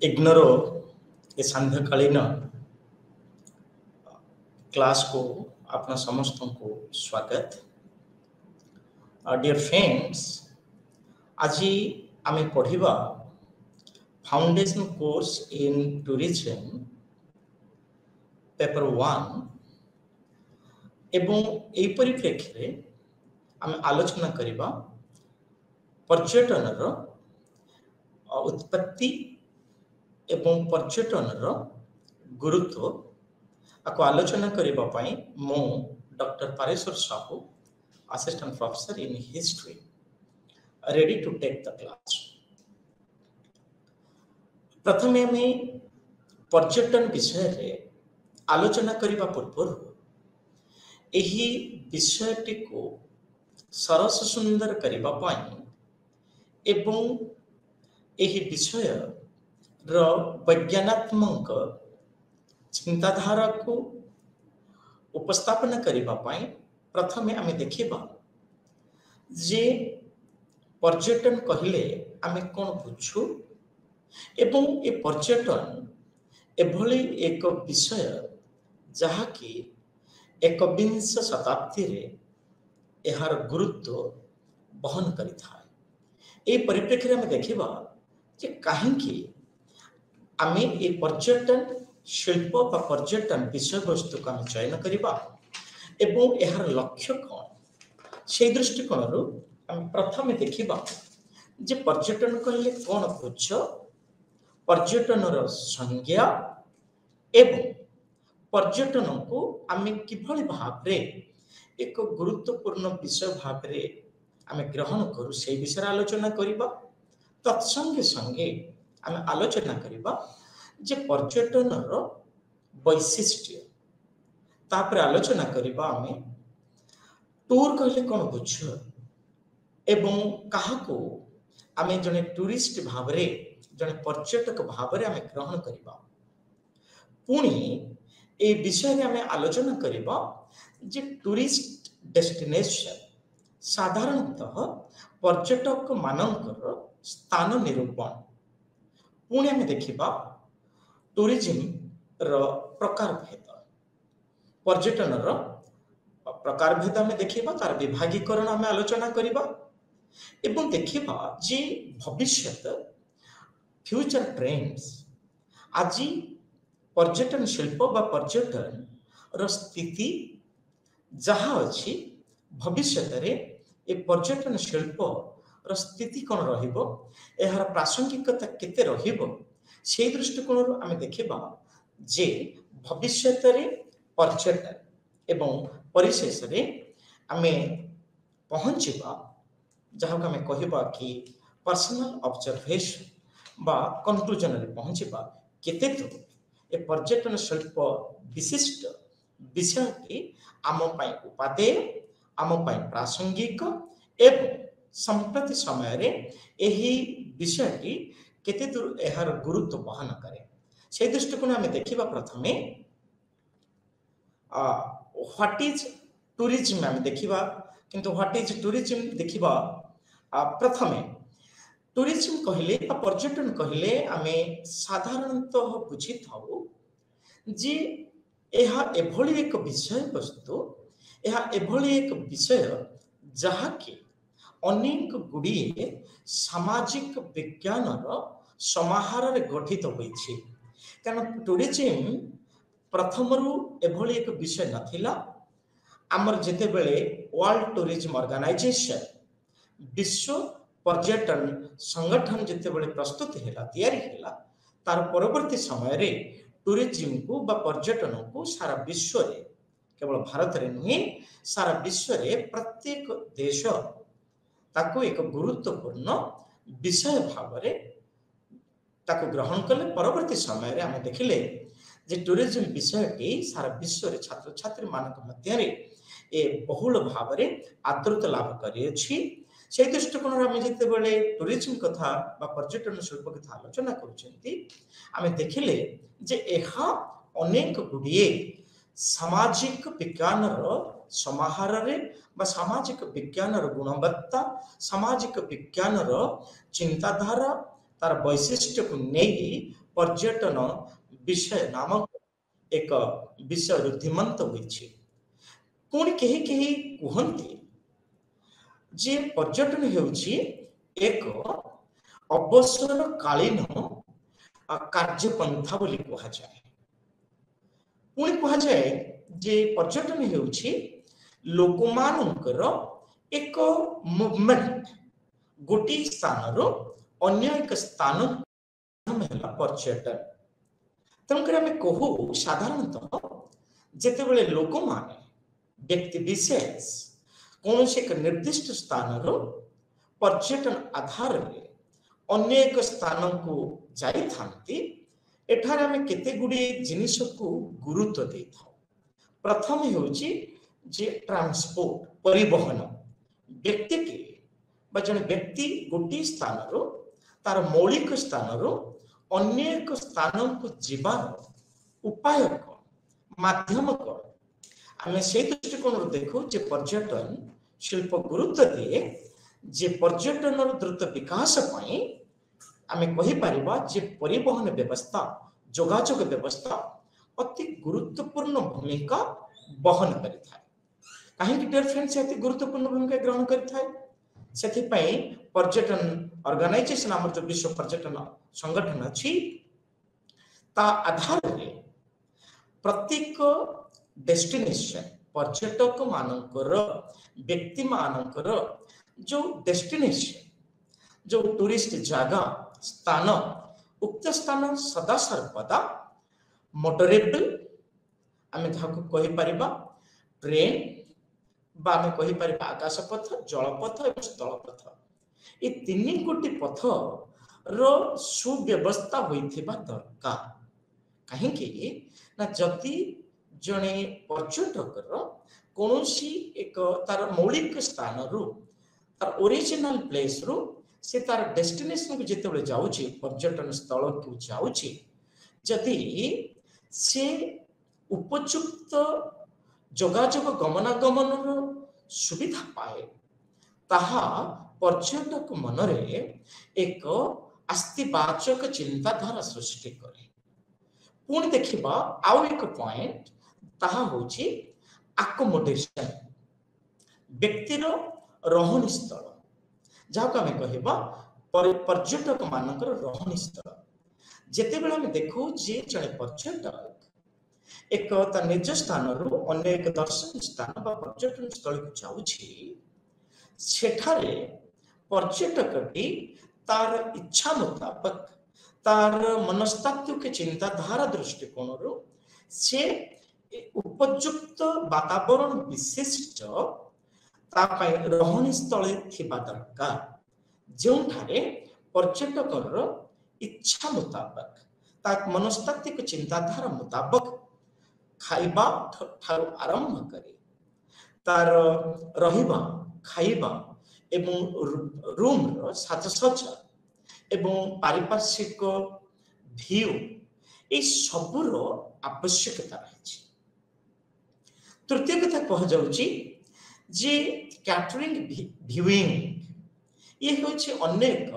Ignore ए सांध्यकालीन class को अपना समस्त को स्वागत। डियर फ्रेंड्स, आज आम पढ़ा foundation course in tourism paper 1 एवं यही परिप्रेक्षी आम आलोचना करवा पर्यटन उत्पत्ति एवं पर्यटन गुरुत्व आपको आलोचना करने मु doctor Pareshwar Sahu assistant professor in history ready to take the class. प्रथम आम पर्यटन विषय रे आलोचना करने पूर्व यही विषयटी को सरस सुंदर करने एवं यही विषय वैज्ञानात्मक चिंताधारा को उपस्थापन करने प्रथम आम देखा जे पर्यटन कहले आम कौन बुझू एवं ये पर्यटन एभली एक विषय जहाँकि एकविंश शताब्दी रे यार गुरुत्व बहन करिथाय। परिप्रेक्षी में देखा जे कहीं आम ये पर्यटन शिल्प बा पर्यटन विषय वस्तु को आम चयन करवा एवं यार लक्ष्य कौन से दृष्टिकोण आम प्रथम देखा जे पर्यटन कहले कौन बुझ, पर्यटन संज्ञा एवं पर्यटन को आम किभली भाव एक गुरुत्वपूर्ण विषय भाव आम ग्रहण करूँ से विषय आलोचना करवा। तत्संगे संगे आम आलोचना करवा जे पर्यटन वैशिष्ट्य तापर आलोचना करवा आम टूर कहले कौन बुझ एवं काहाको आम जने टूरिस्ट भाव जने पर्यटक भाव आम ग्रहण करवा। पुणी ए विषय आम आलोचना करवा जे टूरिस्ट डेस्टिनेशन साधारणतः पर्यटक मानकर स्थान निरूपण। पुणी आम देखा टूरिज्म प्रकार भेद, पर्यटन प्रकार भेद आम देखा तार विभागीकरण आम आलोचना करवा एवं देखा जे भविष्यत फ्यूचर ट्रेंड्स आज पर्यटन शिल्प बा पर्यटन स्थिति जहाँ अच्छी भविष्यत रे ए पर्यटन शिल्प स्थिति कौन रहिबो, एहार प्रासंगिकता केते रहिबो से दृष्टिकोण आम देखा जे भविष्यत रे पर्यटन एवं परिशेष रे आम पहुँचवा जहाँ आम कहवा कि पर्सनल ऑब्जर्वेशन बा कंक्लूजन रे पहुँचवा केते तो ए पर्यटन शिल्प विशिष्ट विषयटी आम पाई उपादेय आम पाई प्रासंगिक एवं संप्रति समय रे एही विषयटी केते दूर एहार गुरुत्व बहन करे से दृष्टिकोण आम देखा। प्रथमे व्हाट इज टूरिज्म आम देखा किंतु व्हाट इज टूरिज्म देखा। प्रथमे टूरिज्म कहले पर्यटन कहले आम साधारणतः बुझी थाउ जे यह एभली एक विषय वस्तु, यह एभली एक विषय जहाँकि अनेक गुड़िए सामाजिक विज्ञान समाहार गठित होइछि। कारण टूरिज्म प्रथम एभली एक विषय नथिला। आमर जेते बेले वर्ल्ड टूरिज्म ऑर्गेनाइजेशन विश्व पर्यटन संगठन जेते बेले प्रस्तुत हैला तैयारी हैला तार परवर्ती समय रे टूरिज्म को बा पर्यटन को सारा विश्व रे केवल भारत रे नुहे सारा विश्व रे प्रत्येक देश ताको एक गुरुत्वपूर्ण विषय भाव रे ताको ग्रहण कले। परवर्ती समय रे आम देखिले जे टूरिज्म विषयटी सारा विश्व रे छात्र छात्री मानक मध्य रे ए बहुल भाव रे आदृत लाभ करिएछि। से दृष्टिकोण आम जिते बड़े टूरिज्म कथा बा पर्यटन शिल्प कथा आलोचना करुछंती आम देखिले जे एहा अनेक गुड़िए सामाजिक विज्ञान समाहार रे बा सामाजिक विज्ञान गुणवत्ता सामाजिक विज्ञान चिंताधारा तार वैशिष्ट्य को नहीं पर्यटन विषय नामक एक विषय रुद्धिमंत होइछि। पुणी केही केही कुहନ୍ତି जे पर्यटन हेउछि एक अवसरकालीन कार्यपंथा बोली कहा जाए। पुणी कहा जाए जे पर्यटन हेउछि लोकमानकर एक मुवमेंट, गोटी स्थान रो अन्य एक स्थान पर्यटन। तेणुकर आम कहू साधारणतः जितेबले लोक माने व्यक्ति विशेष कौन एक निर्दिष्ट स्थान पर्यटन आधार में अन्य एक स्थान को जाई थांती, एठार आम केते गुडी जिनिस को गुरुत्व दे था। प्रथम हेउची जे ट्रांसपोर्ट परिवहन, व्यक्ति के जन व्यक्ति गोटी स्थान तार मौलिक स्थान अन्य एक स्थान को जीवार उपाय कौन, माध्यम कौन, आम से दृष्टिकोण देखो जे पर्यटन शिल्प गुरुत्व दिए जे पर्यटन द्रुत विकास आम कहीपर जे परिवहन व्यवस्था जोगाजोग व्यवस्था अति गुरुत्वपूर्ण भूमिका बहन करें। कहीं डियर फ्रेंड्स अति गुरुत्वपूर्ण भूमिका ग्रहण करें। पर्यटन ऑर्गेनाइजेशन आम जो विश्व पर्यटन संगठन अच्छी ता आधार में प्रत्येक डेस्टिनेशन पर्यटक मानकर व्यक्ति मानकर जो डेस्टिनेशन जो टूरिस्ट जगह स्थान उक्त स्थान सदा सर्वदा मोटरेबल आम जहाँ कही पारिबा ट्रेन बा आम कही पारिबा आकाशपथ जलपथ और स्थलपथ ये तीन गोटी पथ रो सुव्यवस्था होइथिबा दरकार। कहीं ना जदि जड़े पर्यटकर कौन एक तार मौलिक स्थान रू तार ओरिजिनल प्लेस रू से तार डेस्टिनेशन को जिते जाऊँगी पर्यटन स्थल को जाऊँगी जदि से उपयुक्त जोगाजोग गमनागमन सुविधा पाए ताहा पर्यटक मनरे एक आस्तिवाचक चिंताधारा सृष्टि करे। पुणी देखिबा आउ एक पॉइंट ताहा होची अकोमोडेशन, व्यक्तिर रहन स्थल जहाँ आम कहवा पर्यटक मानकर रहन स्थल। जितेबाला आम देखू जे जड़े पर्यटक एक निज स्थान अन्य एक दर्शन स्थान बा पर्यटन स्थल को जाऊँगी सेठारे पर्यटकटी तार इच्छा मुताबक तार मनस्तात्विक चिंताधारा दृष्टिकोण से उपयुक्त वातावरण विशिष्ट रहन स्थल थिबा दरकार जो पर्यटकर इच्छा मुताबक तार मनस्तात्विक चिंताधारा मुताबक खाइबा ठारू आरंभ करे तार रहिबा खाइबा एवं रूम रो साजसज्जा एवं पारिपार्श्विक व्यू ये सबूर आवश्यकता रही। तृतीय कथा कह जाउची जे कैटरिंग व्यूइंग ये होची अनेक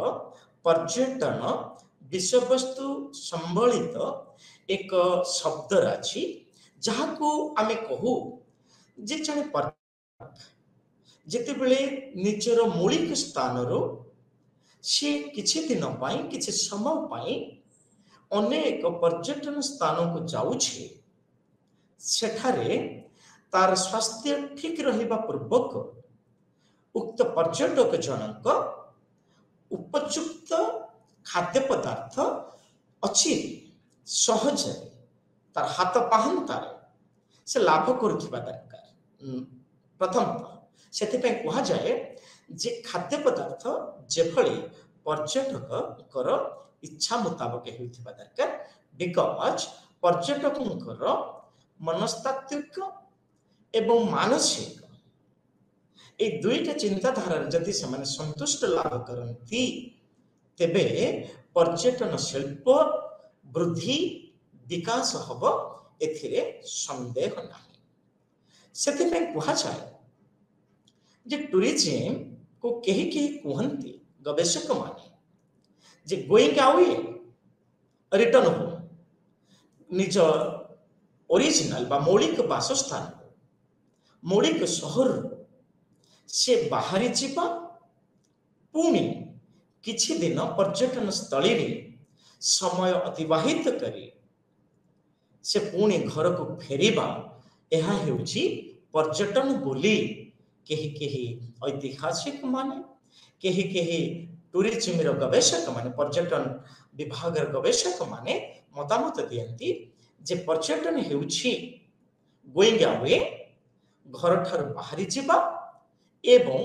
पर्यटन विषय वस्तु संबलित एक शब्द राशि जहाँ को आमे कहू जे जड़े जिते बेले निजर मौलिक स्थान सी किछि दिन पाई किछि समय पाई अनेक पर्यटन स्थान को जाउछे सेठारे तार स्वास्थ्य ठीक रहिबा पूर्वक उक्त पर्यटक जनक उपयुक्त खाद्य पदार्थ अच्छी सहज तार हाथ पाहंतार से लाभ करुवा दरकार। प्रथमतः से कह जाए जे खाद्य पदार्थ जेभली पर्यटकर इच्छा मुताबक होता दरकार बिकज पर्यटकर मनस्तात्विक एवं मानसिक ये दुईटा चिंताधारा जदि से संतुष्ट लाभ करती तेबे पर्यटन शिल्प वृद्धि विकास हब एथिरे संदेह नहीं। सेथिपे कहा जाए जे टूरिज्म को कहीं कहती गवेषक माने जे गोइंग अवे रिटर्न हो निज ओरिजिनल बा मौलिक बासस्थान मौलिक सहर से बाहरी जीवा पुणी किछि दिन पर्यटन स्थली रे समय अतिबाहित करी से पुणी घर को फेरिबा यह हेउछि पर्यटन बोली केही केही ऐतिहासिक माने केही केही टूरिज्म रो गवेषक माने पर्यटन विभाग रो गवेषक माने मतामत दियंती जे पर्यटन हेउछि गोइंग अवे घर ठार बाहरी जीवा एवं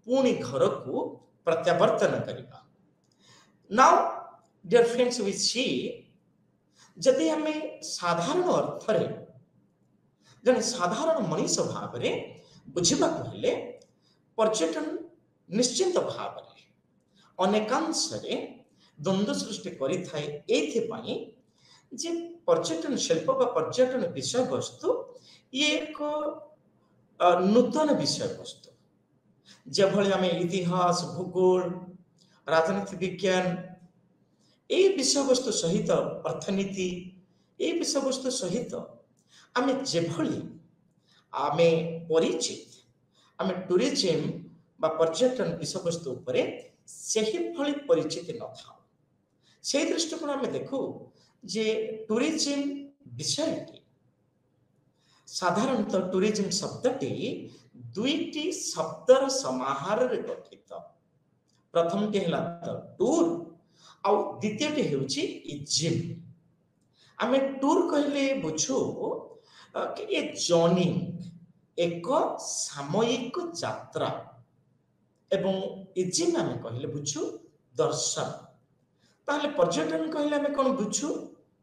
पुणी घर को प्रत्यावर्तन करिबा। नाउ डियर फ्रेंड्स वी सी जदि हमें साधारण अर्थ रे जने साधारण मनीष भाव रे बुझिबा कहले पर्यटन निश्चित भाव रे अनेकांश रे द्वंद्व सृष्टि करि थाए एथि पई जे पर्यटन शिल्प बा पर्यटन विषय वस्तु ये एक नूतन विषय वस्तु जेभଳି ଆମେ इतिहास भूगोल राजनीति विज्ञान ए विषय वस्तु सहित अर्थनीति ए विषय वस्तु सहित आमे जेभଳି आमे परिचित आमे टूरिज्म बा पर्यटन विषय वस्तु उपरे सही भଳି परिचित न था से दृष्टिकोण आमे देखु जे टूरिज्म विषयटी साधारणतः टूरिज्म शब्दटी दुईटी शब्दर समाहार रे गठित प्रथम टी हला टूर आ द्वितीय टी हेउची इजिम आमे टूर कहले बुझू कि ए जर्नी एक सामयिक यात्रा एवं इजिम आमे कहले बुझू दर्शन ताहले पर्यटन कहले आमे कोन बुझू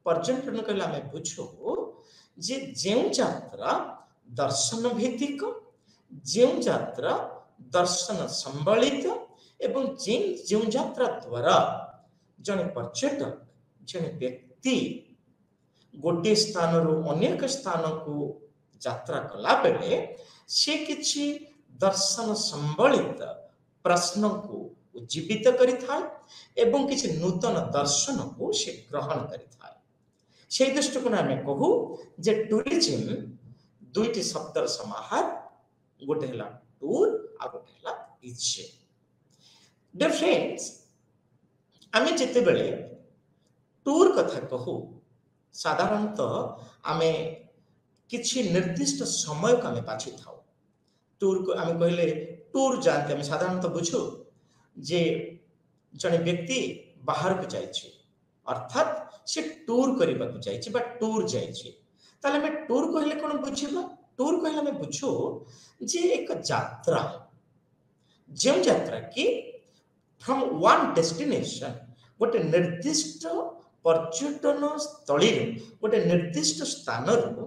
पर्यटन कहले आमे बुझू जे जेउ यात्रा दर्शन भित्तिक जेउ यात्रा दर्शन संबलित एवं जेउ यात्रा द्वारा जने पर्यटक जने व्यक्ति गोटे स्थान रु अन्य एक स्थान को यात्रा कला बेले से किछि दर्शन संबलित प्रश्न को उज्जीवित करि थाए एवं किछि नूतन दर्शन को से ग्रहण करि थाए से दृष्टिकोण आमे कहू जे टूरिज्म दुईटी शब्दर समाहार गोटे हला टूर आ गोटे हला इजे। डियर फ्रेंड्स आमे जेते बेले टूर कथा कहू साधारणतः आमे किछि निर्दिष्ट समय को आमे बाछि थाउ टूर को आमे कहले टूर जानते आमे साधारणतः बुझू जे जने व्यक्ति बाहर को जाइछि अर्थात से टूर करबा को जाइछि बा टूर जाइछि ताले हमें टूर कहले कोन बुझिबा टूर कहले हमें बुझो जे एक यात्रा जेम यात्रा की फ्रॉम वन डेस्टिनेशन गोटे निर्दिष्ट पर्यटन स्थली गोटे निर्दिष्ट स्थान रु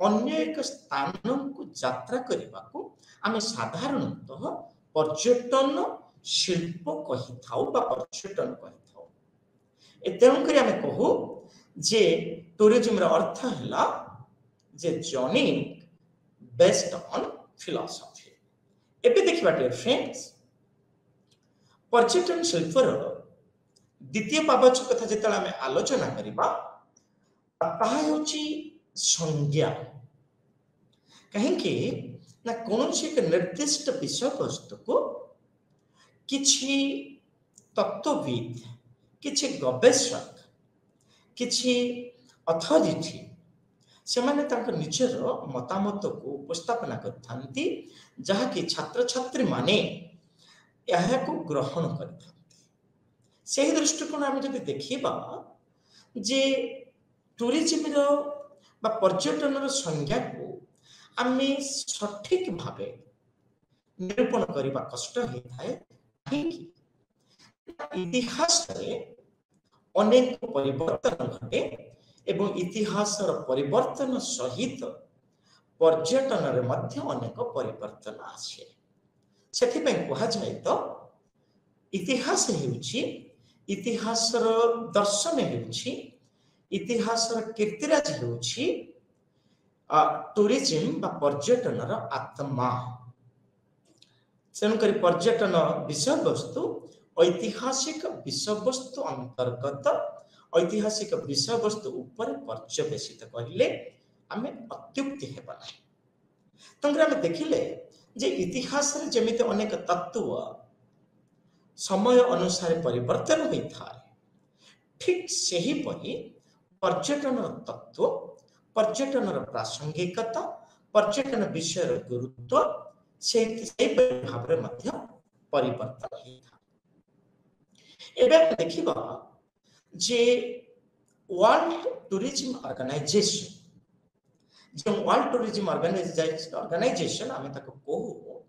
अन्य एक स्थान को यात्रा करबा को आमे साधारणतः पर्यटन शिल्प कहि थाउ बा पर्यटन कहि थाउ एतेम करी आमे कहू जे टूरिज्म रो अर्थ हला जे जर्नी बेस्ड ऑन फिलॉसफी एबे देखिबा डियर फ्रेंड्स पर्यटन शिल्प रो द्वितीय पावच कथा जेतला आमे आलोचना करिबा ताहा होची संज्ञा कहीं कि ना कौन एक निर्दिष्ट विषय वस्तु को किछि तत्वविद किछि गवेषक किछि अथॉरिटी से माने तांकर निजर मतामत को उपस्थापना करथांती जहा कि छात्र छात्री माने यह को ग्रहण करथांती से दृष्टिकोण आमे जदि देखिबा जे टूरिज्म रो बा पर्यटन रो संज्ञा को आमे सठिक भावे निरूपण करबा कष्ट हे थाए कि इतिहास रे अनेक परिवर्तन घटे एवं इतिहास परिवर्तन सहित पर्यटन रे मध्य अनेक परिवर्तन आसे सेथि पे कहा जाय तो इतिहास हेउची इतिहास दर्शन हेउची इतिहास कीर्तिराज हेउची टूरिज्म बा पर्यटन आत्मा तेणुक पर्यटन विषय वस्तु ऐतिहासिक विषय वस्तु अंतर्गत ऐतिहासिक विषय वस्तु ऊपर पर्यवेसित कहले आमे अत्युक्ति हेबा नाही। तंग्रे आमे देखिले जे इतिहास रे जेमिति अनेक तत्व समय अनुसार परिवर्तन होई थाए, ठीक सही परी पर्यटन तत्व, पर्यटन प्रासंगिकता, पर्यटन विषय गुरुत्व से भाव में परिवर्तन होता। एवं देखिबा जे वर्ल्ड टूरिज्म ऑर्गेनाइजेशन, जो वर्ल्ड टूरिज्म ऑर्गेनाइजेशन आमे ताको कहू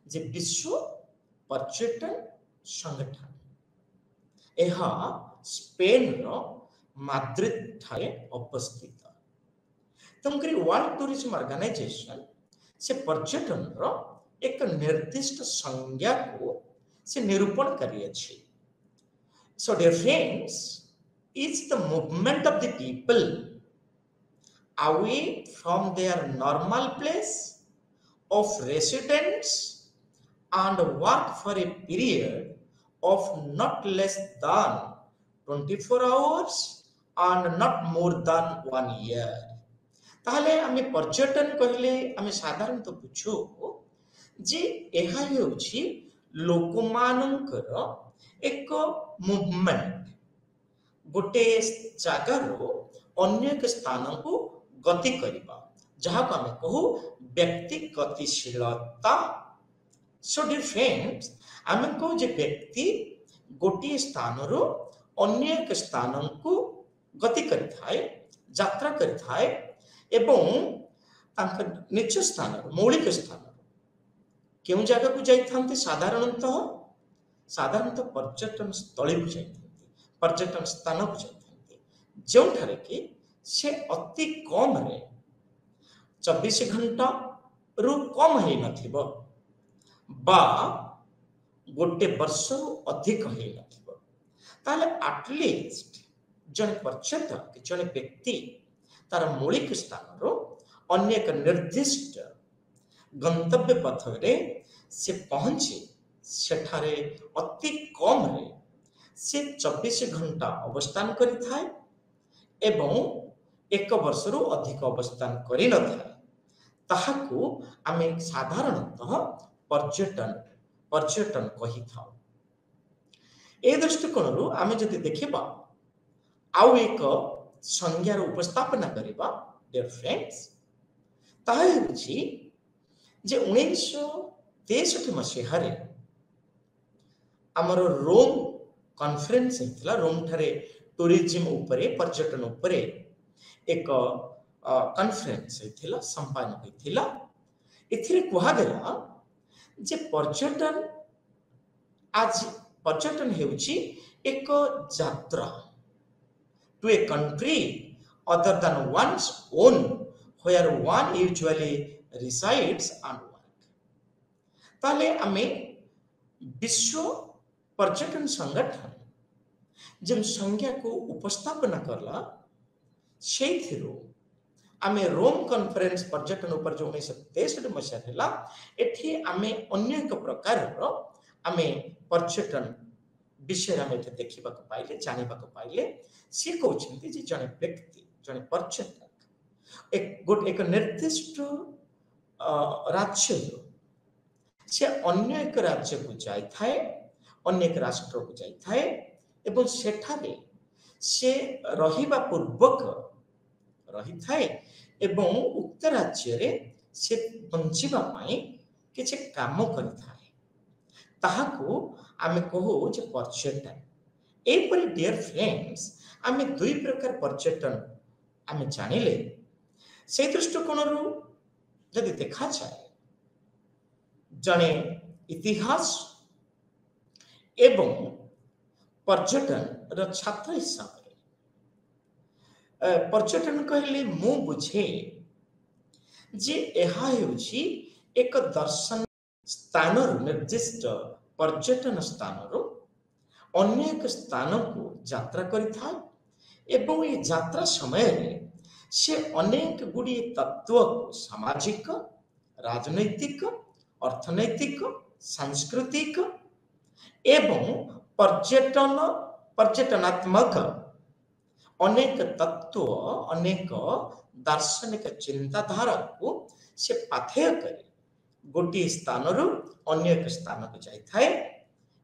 जे विश्व पर्यटन संगठन, यह स्पेन रो माद्रिद ठारे अवस्थित। तेणुकरी वर्ल्ड टूरिज्म ऑर्गेनाइजेशन से पर्यटन रो एक निर्दिष्ट संज्ञा को से निरूपण करियछि। So dear friends, it's the movement of the people away from their normal place of residence and work for a period of not less than 24 hours and not more than 1 year. ताहले आमे पर्यटन कहले आमे साधारणतः बुझू जे एहा हेउछि लोकमानंकर एक movement, गोटे जगार अन्य एक स्थान को गति करबा, जहाँ को आमे कहू व्यक्ति गतिशीलता। सो डियर फ्रेंड्स, आमे कहू जे व्यक्ति गोटे स्थान रो अन्य एक स्थान को गति करिथाए, यात्रा करिथाए एवं तांकर निज स्थान मौलिक स्थान क्यों जगह को जाइथांते, साधारणतः पर्यटन स्थली को जाइथांते, पर्यटन स्थान को जाइथांते, जोठारे कि से अति कम रे 24 घंटा रु कम है नथिबो बा गोटे वर्ष अधिक है नथिबो, ताले एटलीस्ट जन पर्यटक जन व्यक्ति तार मौलिक स्थान रो अन्य एक निर्दिष्ट गंतव्य पथ रे से पहुंचे, सेठारे अति कम रे से 24 घंटा अवस्थान करिथाए एवं एक वर्ष रु अधिक अवस्थान करि न थाए, ताहाकू आमे साधारणतः पर्यटन कहि थाउ। ए दृष्टिकोण रु आमे जदि देखिबा आउ एक संज्ञार उपस्थापना करिबा डियर फ्रेंड्स, ताहा हेउछि जे 1963 मसीहारे आमर रोम कॉन्फ्रेंस हेतिला। रोम ठारे टूरिज्म उपरे, पर्यटन उपरे एक कॉन्फ्रेंस हेतिला, संपन्न हेतिला। एथिरे कुहा गेला जे पर्यटन हेउछि एक यात्रा to a country other than one's own where one usually resides and work। ताले आमे विश्व पर्यटन संगठन जब संज्ञा को उपस्थापना करला, सेथिरो आमे रोम कॉन्फ्रेंस पर्यटन ऊपर जो 1963 मसीहा हेला, एठी आमे अन्य एक प्रकार रो आमे पर्यटन विषय आमे एठी देखिबा को पाइले, जानिबा को पाइले। से कहउछन्ती जे जने व्यक्ति, जने पर्यटक एक निर्दिष्ट राज्य से अन्य एक राज्य को जाई थाए, अन्य एक राष्ट्र को जाई थाए एवं सेठारे से रहिबा पूर्वक रही थाए एवं उक्त राज्य रे से बंचिबा पाई किछि काम करि थाए, ताहाकू आमे कहू जे पर्यटन। एपरि डियर फ्रेंड्स, आमे दुई प्रकार पर्यटन आमे जानिले। से दृष्टिकोण रु जदि देखा जाए, जने इतिहास एवं पर्यटन र छात्र हिसाब रे पर्यटन कहले मु बुझे जे एहा हेउछि एक दर्शन स्थान निर्दिष्ट पर्यटन स्थान अन्य एक स्थान को यात्रा करिथा एवं ये यात्रा समय रे से अनेक गुड़ी तत्व को सामाजिक, राजनैतिक, अर्थनैतिक, सांस्कृतिक एवं पर्यटनात्मक अनेक तत्व अनेक दार्शनिक चिंताधारा को से पाथेय करे गोटे स्थान रु अन्य एक स्थान को जाए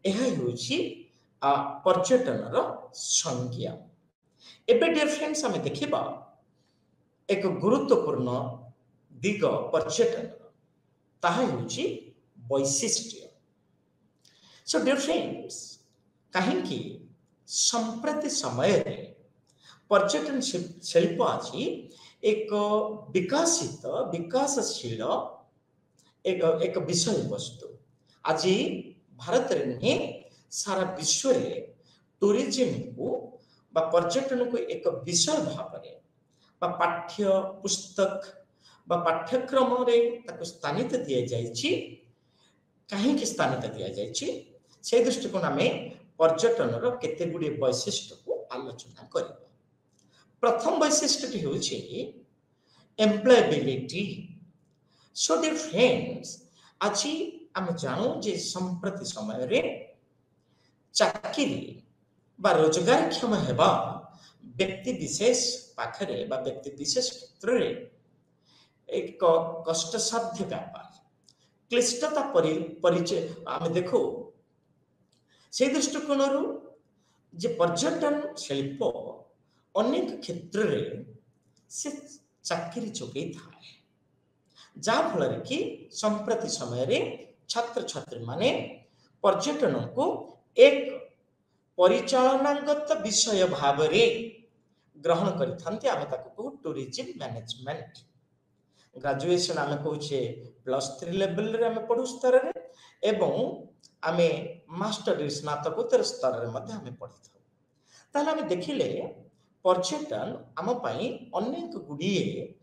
यह होची पर्यटन संज्ञा। एबे डियर फ्रेंड्स आम देखा एक गुरुत्वपूर्ण दिग पर्यटन ताहा होची वैशिष्ट्य। सो डियर फ्रेंड्स कहीं संप्रति समय पर्यटन शिल्प आज एक विकसित विकासशील एक विषय वस्तु। आज भारत में नहीं सारा विश्व में टूरिज्म को बा पर्यटन को एक विषय भाव में पाठ्य पुस्तक बा पाठ्यक्रम रे ताको स्थानित दिया जायछि। कहीं स्थानित दिया जायछि से दृष्टिकोण में पर्यटन केते गुडी वैशिष्ट्य को आलोचना करिबा। प्रथम वैशिष्ट्य होछि एम्प्लॉयबिलिटी। सो डियर फ्रेंड्स आज आम जानू जे संप्रति समय रे चाकरी बा रोजगार क्षम हेबा व्यक्ति विशेष पाखरे बा व्यक्ति विशेष क्षेत्र रे एक कष्टसाध्य व्यापार क्लिष्टता परिचय आम देखो से दृष्टिकोण जे पर्यटन शिल्प अनेक क्षेत्र रे से चाकरी जोगई थाए जहाँ फल कि संप्रति समय रे छात्र छात्री माने पर्यटन को एक परिचालनागत विषय भाव रे ग्रहण करिथांते। आमे ताको कहू टूरिज्म मैनेजमेंट। ग्रेजुएशन आमे कहूचे +3 लेवल रे आमे पढु स्तर रे एवं आमे मास्टर स्नातकोत्तर स्तर रे मध्ये आमे पढिथाउ। ताले आमे देखिले पर्यटन आम पई अनेक गुडिये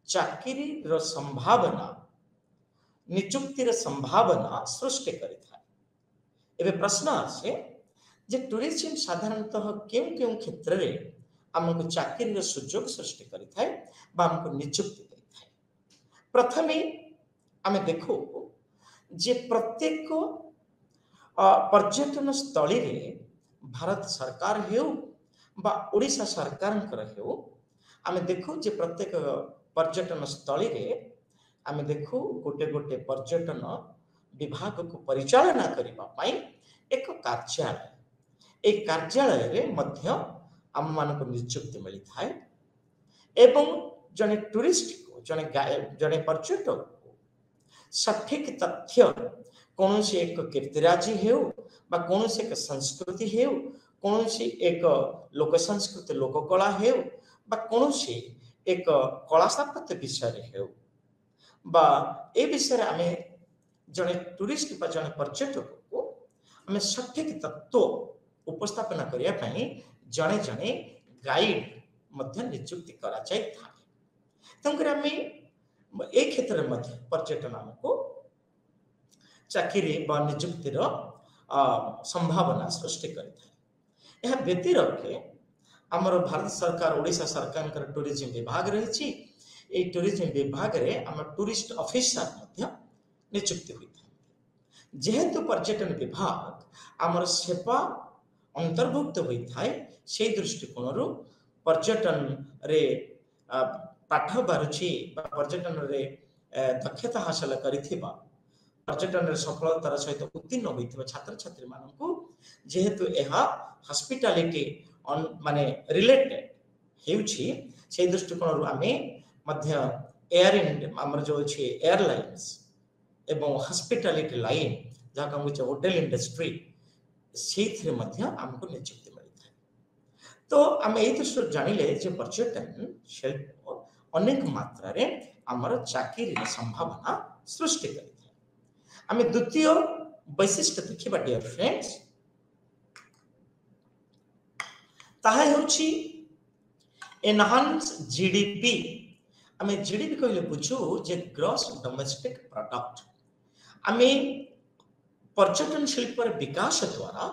चाकरी रो संभावना नियुक्ति रो संभावना सृष्टि करिथाय। एबे प्रश्न आसे जे टूरिज्म साधारणतः केउ केउ क्षेत्र रे हमको चाकरी रो सुयोग सृष्टि करिथाय बा हमको नियुक्ति देथाय। प्रथमे आमे देखो जे प्रत्येक पर्यटन स्थली रे भारत सरकार हेउ बा ओडिशा सरकार हेउ आमे देखो जे प्रत्येक पर्यटन स्थली रे आमे देखो गोटे गोटे पर्यटन विभाग को परिचालना करिबा पई एक कार्यालय एक कार्यालय रे मध्य आम मान को नियुक्ति मिली थाए एवं जने टूरिस्ट को जने पर्यटक को सठिक तथ्य कौन से एक कीर्तिराजी हेउ बा कौन से एक संस्कृति हेउ कौन से एक लोक संस्कृति लोककला हेउ बा कौन से एक कला स्थापत्य विषय हेउ बा ए विषय आमे जने टूरिस्ट बा जने पर्यटक को आमे सठिक तत्व उपस्थापना करिया पई जने जने गाइड मध्य नियुक्ति करा जाय था। तंकर आमे ए क्षेत्र मध्य पर्यटन हमको चाकरी बा नियुक्ति रो संभावना सृष्टि करिथा। यह व्यतिरके हमर भारत सरकार ओडिशा सरकार कर टूरिज्म विभाग रही ए टूरिज्म विभाग रे हम टूरिस्ट ऑफिसर मध्य नियुक्ति होइथा। जेहेतु पर्यटन विभाग हमर सेवा अंतर्भुक्त होइथाय से दृष्टिकोण पर्यटन रे पाठ बारुची पर्यटन रे दक्षता हासिल करिथिबा पर्यटन रे सफलतार सहित उत्तीर्ण होइथिबा छात्र छात्री मानकू जेहेतु एहा हॉस्पिटैलिटी माने रिलेटेड हेउछि से दृष्टिकोण आमे मध्य एयर इंडिया हमर जो अछि एयरलाइंस एवं हॉस्पिटैलिटी लाइन जहाँ कहूँ होटेल इंडस्ट्री से मध्य हमको नियुक्ति मिलता है। तो आम यही दृष्टि जानिले जे पर्यटन शिल्प अनेक मात्रा रे हमर चाकरी संभावना सृष्टि करिଥାଏ। आम द्वितीय वैशिष्ट्य देखिबा डियर फ्रेंड्स ताहा हेउछि एनहांस जीडीपी। आम जीडीपी कहले बुझू जे ग्रॉस डोमेस्टिक प्रोडक्ट। आम पर्यटन शिल्प विकास द्वारा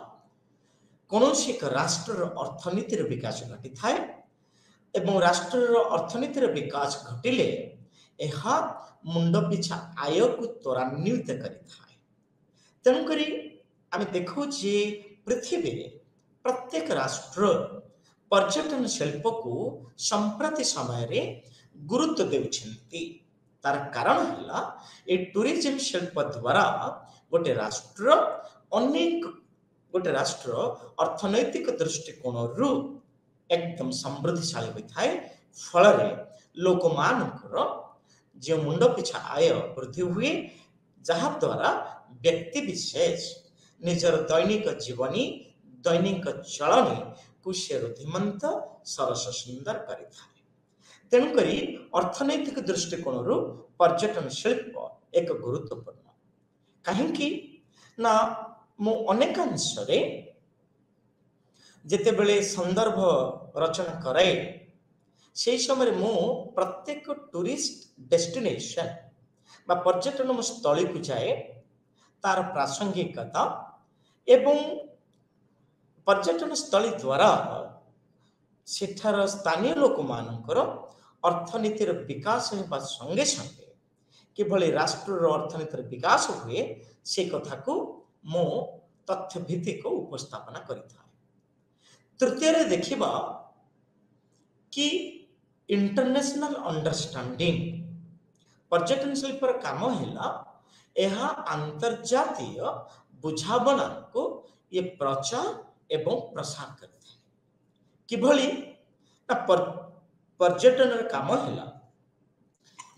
कौन एक राष्ट्र अर्थनीतिर विकास घटी थाए एवं राष्ट्र अर्थनीतिर विकास घटिले यह मुंड पिछा आय को त्वरान्वित करिथाए। तेणुकरी आम देखु जे पृथ्वी रे प्रत्येक राष्ट्र पर्यटन शिल्प को संप्रति समय रे गुरुत्व देउछन्ति। तार कारण है ये टूरिज्म शिल्प द्वारा गोटे राष्ट्र अनेक गोटे राष्ट्र अर्थनैतिक दृष्टिकोण रु एकदम समृद्धिशाली होता है। फल लोक मानकर जो मुंड पिछा आय वृद्धि हुए जहा द्वारा व्यक्ति विशेष निजर दैनिक जीवनी दैनिक चलनी को से रुद्धिमंत सरस सुंदर करिଥାଏ। तेणुकरी अर्थनैतिक दृष्टिकोण रु पर्यटन शिल्प एक गुरुत्वपूर्ण कहीं ना मु अनेकांश जितेबले संदर्भ रचना करे से समय मु प्रत्येक टूरिस्ट डेस्टिनेशन बा पर्यटन स्थली को जाए तार प्रासंगिकता एवं पर्यटन स्थली द्वारा सेठार स्थानीय लोक मानकर अर्थनीतिर विकास होगा संगे संगे किभली राष्ट्र अर्थनीतिर विकास हुए से कथा को मो तथ्य भित्तिक उपस्थापना करिथा। तृतीय देखिबा कि इंटरनेशनल अंडरस्टैंडिंग पर्यटन शिल्पर काम हैला यह अंतर्जातीय बुझावना को ये प्रचार एवं प्रसार करता है। किभली ना पर्यटन काम हैला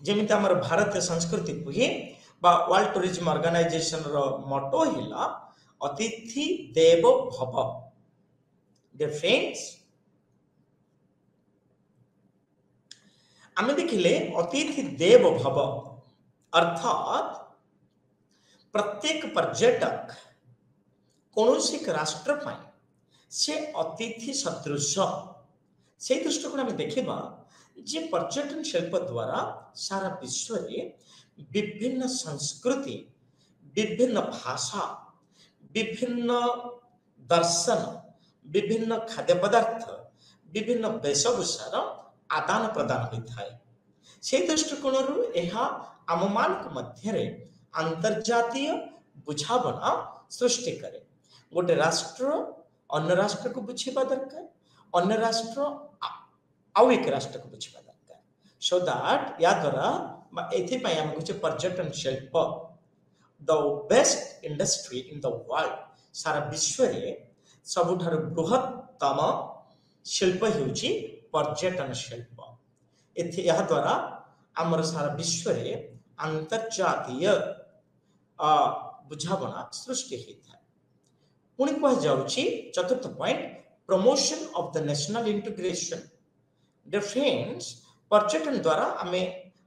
जेमिति हमर भारतीय संस्कृति कहे बा वर्ल्ड टूरिज्म ऑर्गेनाइजेशन रो मोटो हैला अतिथि देवो भव। डियर फ्रेंड्स आमे देखिले अतिथि देव भव अर्थात प्रत्येक पर्यटक कौनसी एक राष्ट्र पाई से अतिथि सदृश से दृष्टिकोण आम देखा जे पर्यटन शिल्प द्वारा सारा विश्व में विभिन्न संस्कृति विभिन्न भाषा विभिन्न दर्शन विभिन्न खाद्य पदार्थ विभिन्न वेशभूषार आदान प्रदान होता है। से दृष्टिकोण यह आम मान मध्य अंतर्जातीय बुझावना सृष्टि करे। गोटे राष्ट्र अन्य राष्ट्र को बुझा दरकार अन्य राष्ट्र आउ एक राष्ट्र को बुझा दरकार सो दैट या द्वारा एथिपाई आम कहे पर्यटन शिल्प the best industry in the world सारा विश्व रे सबुठार बृहत्तम शिल्प होउची पर्यटन शिल्प। यह द्वारा आमर सारा विश्व रे अंतर्जातीय बुझावना सृष्टि होता है। पुणी कह जाउची चतुर्थ point promotion of the national integration. Dear friends पर्यटन द्वारा आमे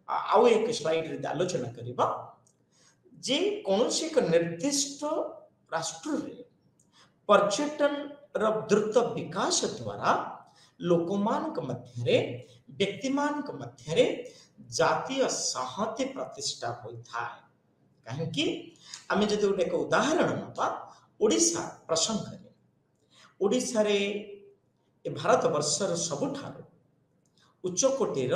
आउ एक स्लाइड रे आलोचना करिबा जे कौनसी एक निर्दिष्ट राष्ट्र रे पर्यटन र द्रुत विकास द्वारा लोकमानक मध्य व्यक्तिमान मध्य जातीय संहति प्रतिष्ठा होता है। कहीं आम जब गोटे एक उदाहरण ना ओडिशा प्रसंग ओडिशा रे भारत वर्षर सबुठार उच्चकोटीर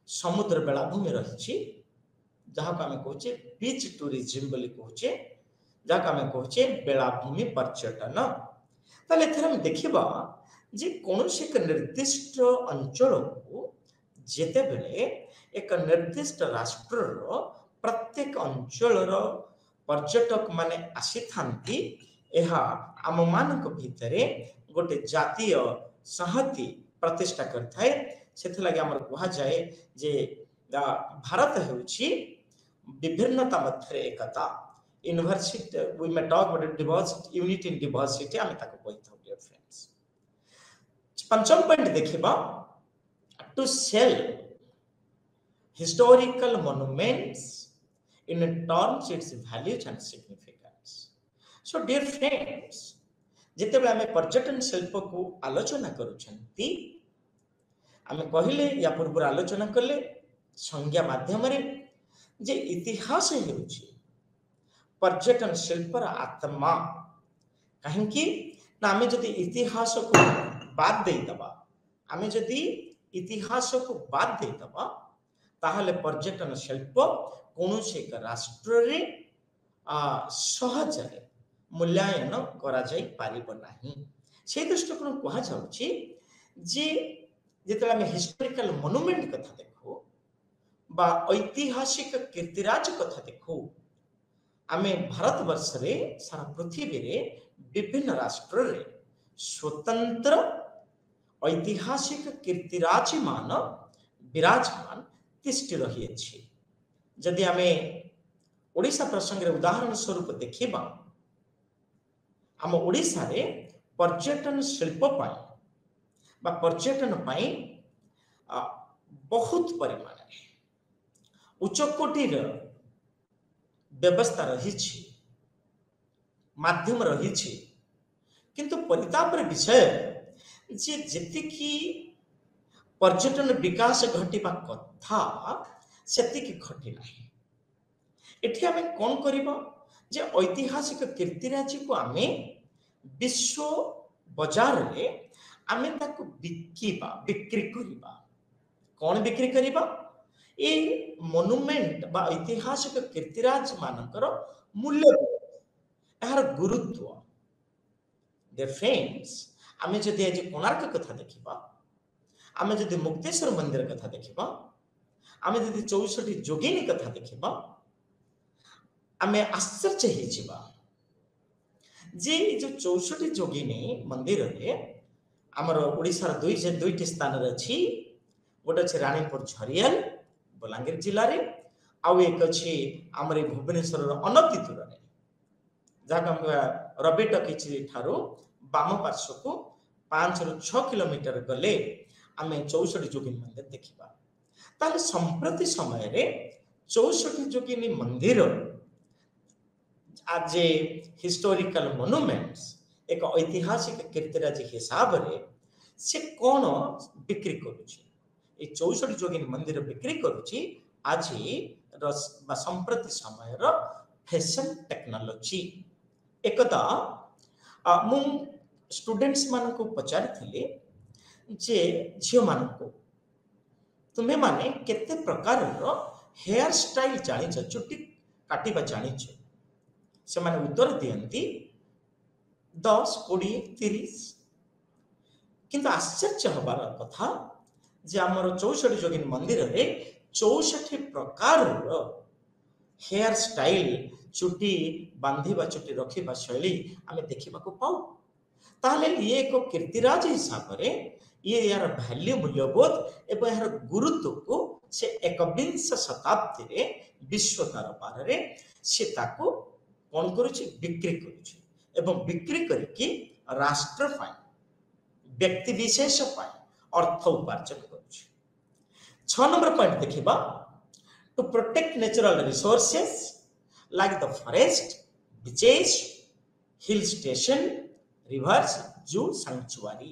समुद्र बेलाभूमि रही जहाँ को आम कहे बीच टूरिज्म बोली कहे जहाँ को आम कहे बेलाभूमि पर्यटन। ताले हम देखा जे कौन एक निर्दिष्ट अंचल को जेते बेले एक निर्दिष्ट राष्ट्र प्रत्येक अंचल पर्यटक माने आसी थांती यह आम मानक भितरे गोटे जातीय संहति प्रतिष्ठा करता है। सेथ लगे हमर कहा जाए जे भारत हेउची विभिन्नता मध्य एकता university we may talk about diversity unity in diversity आम ताको कहिथौ। डियर फ्रेंड्स पंचम पॉइंट देखिबा to sell historical monuments in terms its values and significance. So dear friends जितेबाला आम पर्यटन शिल्प को आलोचना करुछंती आम कहले या पूर्व आलोचना कले संज्ञा माध्यम जे इतिहास हेउची पर्यटन शिल्पर आत्मा। कहीं ना आम जदि इतिहास को बाद दे दबा आम जदि इतिहास को बाद दे दबा ताहले पर्यटन शिल्प कौन से एक राष्ट्र रे सहज मूल्यांकन करा जाई पारिबो नाही। से दृष्टिकोण कहा जाउची जे जिते आम हिस्टोरिकल मोनुमेंट कथा देखू बा ऐतिहासिक कीर्तिराज कथा देखू आमे भारत वर्ष रे सारा पृथ्वी रे विभिन्न राष्ट्र रे स्वतंत्र ऐतिहासिक कीर्तिराज मान विराजमान तिष्ठि रही अछि। जदि आमे ओडिशा प्रसंग रे उदाहरण स्वरूप देखिबा आम ओडिशा रे पर्यटन शिल्प पाई बा पर्यटन पाई बहुत परिमाण उच्च कोटिर व्यवस्था रही माध्यम रही किंतु परितापर विषय जे जेतिकी पर्यटन विकास घटिबा कथा सेतिकी घटी नाही। एठी आमे कोन करिबा जे ऐतिहासिक कीर्तिराजी को आमे विश्व बाजार रे आमे ताको बिकिबा बिक्री करिबा। कोन बिक्री करिबा ए मोनुमेंट बा ऐतिहासिक कीर्तिराज मानकर मूल्य यार गुरुत्व दे फ्रेंड्स आमे जदि आज कोणार्क कथा देखिबा आमे जदि मुक्तेश्वर मंदिर कथा देखिबा आमे जदि 64 जोगिनी कथा देखिबा आमे आश्चर्य हे जिबा जे जो 64 जोगिनी मंदिर रे हमर ओडिसा र दुईटी स्थान रे अछि। गोटे अछि रानीपुर झरियल बलांगीर जिल्ला रे आउ एक अछि हमर भुवनेश्वर र अनति दूर रे जहाँ रवि टकिचरी ठारू बाम पार्श्व को 5 ରୁ 6 किलोमीटर गले आमे 64 जोगिनी मंदिर देखिबा। ताले संप्रति समय रे 64 जोगिनी मंदिर आज हिस्टोरिकल मोनुमेंट्स एक ऐतिहासिक कीर्तिराजी हिसाब रे से कोन बिक्री करूची ए 64 जोगिनी मंदिर बिक्री करूची आज संप्रति समय रो फैशन टेक्नोलॉजी। एकदा मु स्टूडेंट्स मान को पचारि थिले जे झियो मान को तुम्हें माने केते प्रकार रो हेयर स्टाइल जानि छ चुट्टी काटिबा जानि छ से माने उत्तर दियंती 10 20 30 किंतु आश्चर्य हबार कथा जे हमर 64 जोगिनी मंदिर रे 64 प्रकार रो हेयर स्टाइल चुट्टी बांधिबा चुट्टी रखिबा शैली आमे देखिबा को पाऊ। ताले ये एक कीर्तिराज हिसाब रे ये यार वैल्यू मूल्यबोध एवं यार गुरुत्व को से 21 शताब्दी रे विश्व दरबार रे से ताको कोन करूची बिक्री करूची एवं बिक्री करके राष्ट्र पाई व्यक्ति विशेष पाई अर्थ उपार्जन करूची। 6 नंबर पॉइंट देखिबा to protect natural resources like the forest, beaches, hill station, rivers, zoo, sanctuary.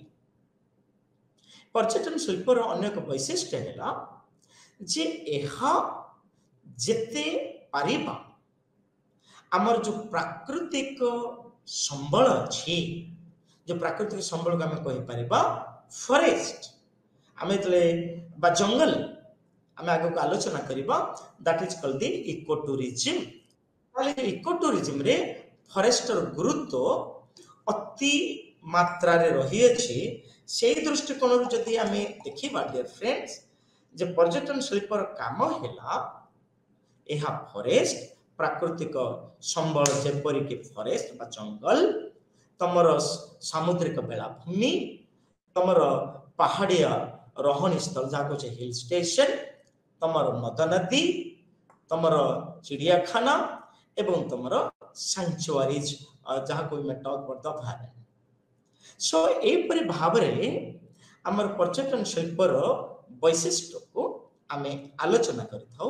पर्यटन शिल्पर अनेक वैशिष्ट्य है जे एहा जेते पारिबा आमर जो प्राकृतिक संबल अछि जो प्राकृतिक संबल को आमे कहि परिबा फॉरेस्ट आमे तले बा जंगल आमे आगो आलोचना करिबा that is called the eco tourism. Eco tourism रे फॉरेस्टर गुरुत्व अति मात्रा रे रही अछि। से दृष्टिकोण जदि आमे देखिबा डियर फ्रेंड्स जे पर्यटन शिल्पर काम हैला एहा फॉरेस्ट प्राकृतिक संबल जेपरि कि फॉरेस्ट बा जंगल तमर सामुद्रिक बेलाभूमि तमर पहाड़िया रहणी स्थल जाको जे हिल स्टेशन तमर नद नदी तमर चिड़ियाखाना एवं तुमरो सैंक्चुअरीज जहाँ को मैं टॉक करता था। सो ए परि भाव रे हमर पर्यटन शिल्पर वैशिष्ट्य को आमे आलोचना करथौ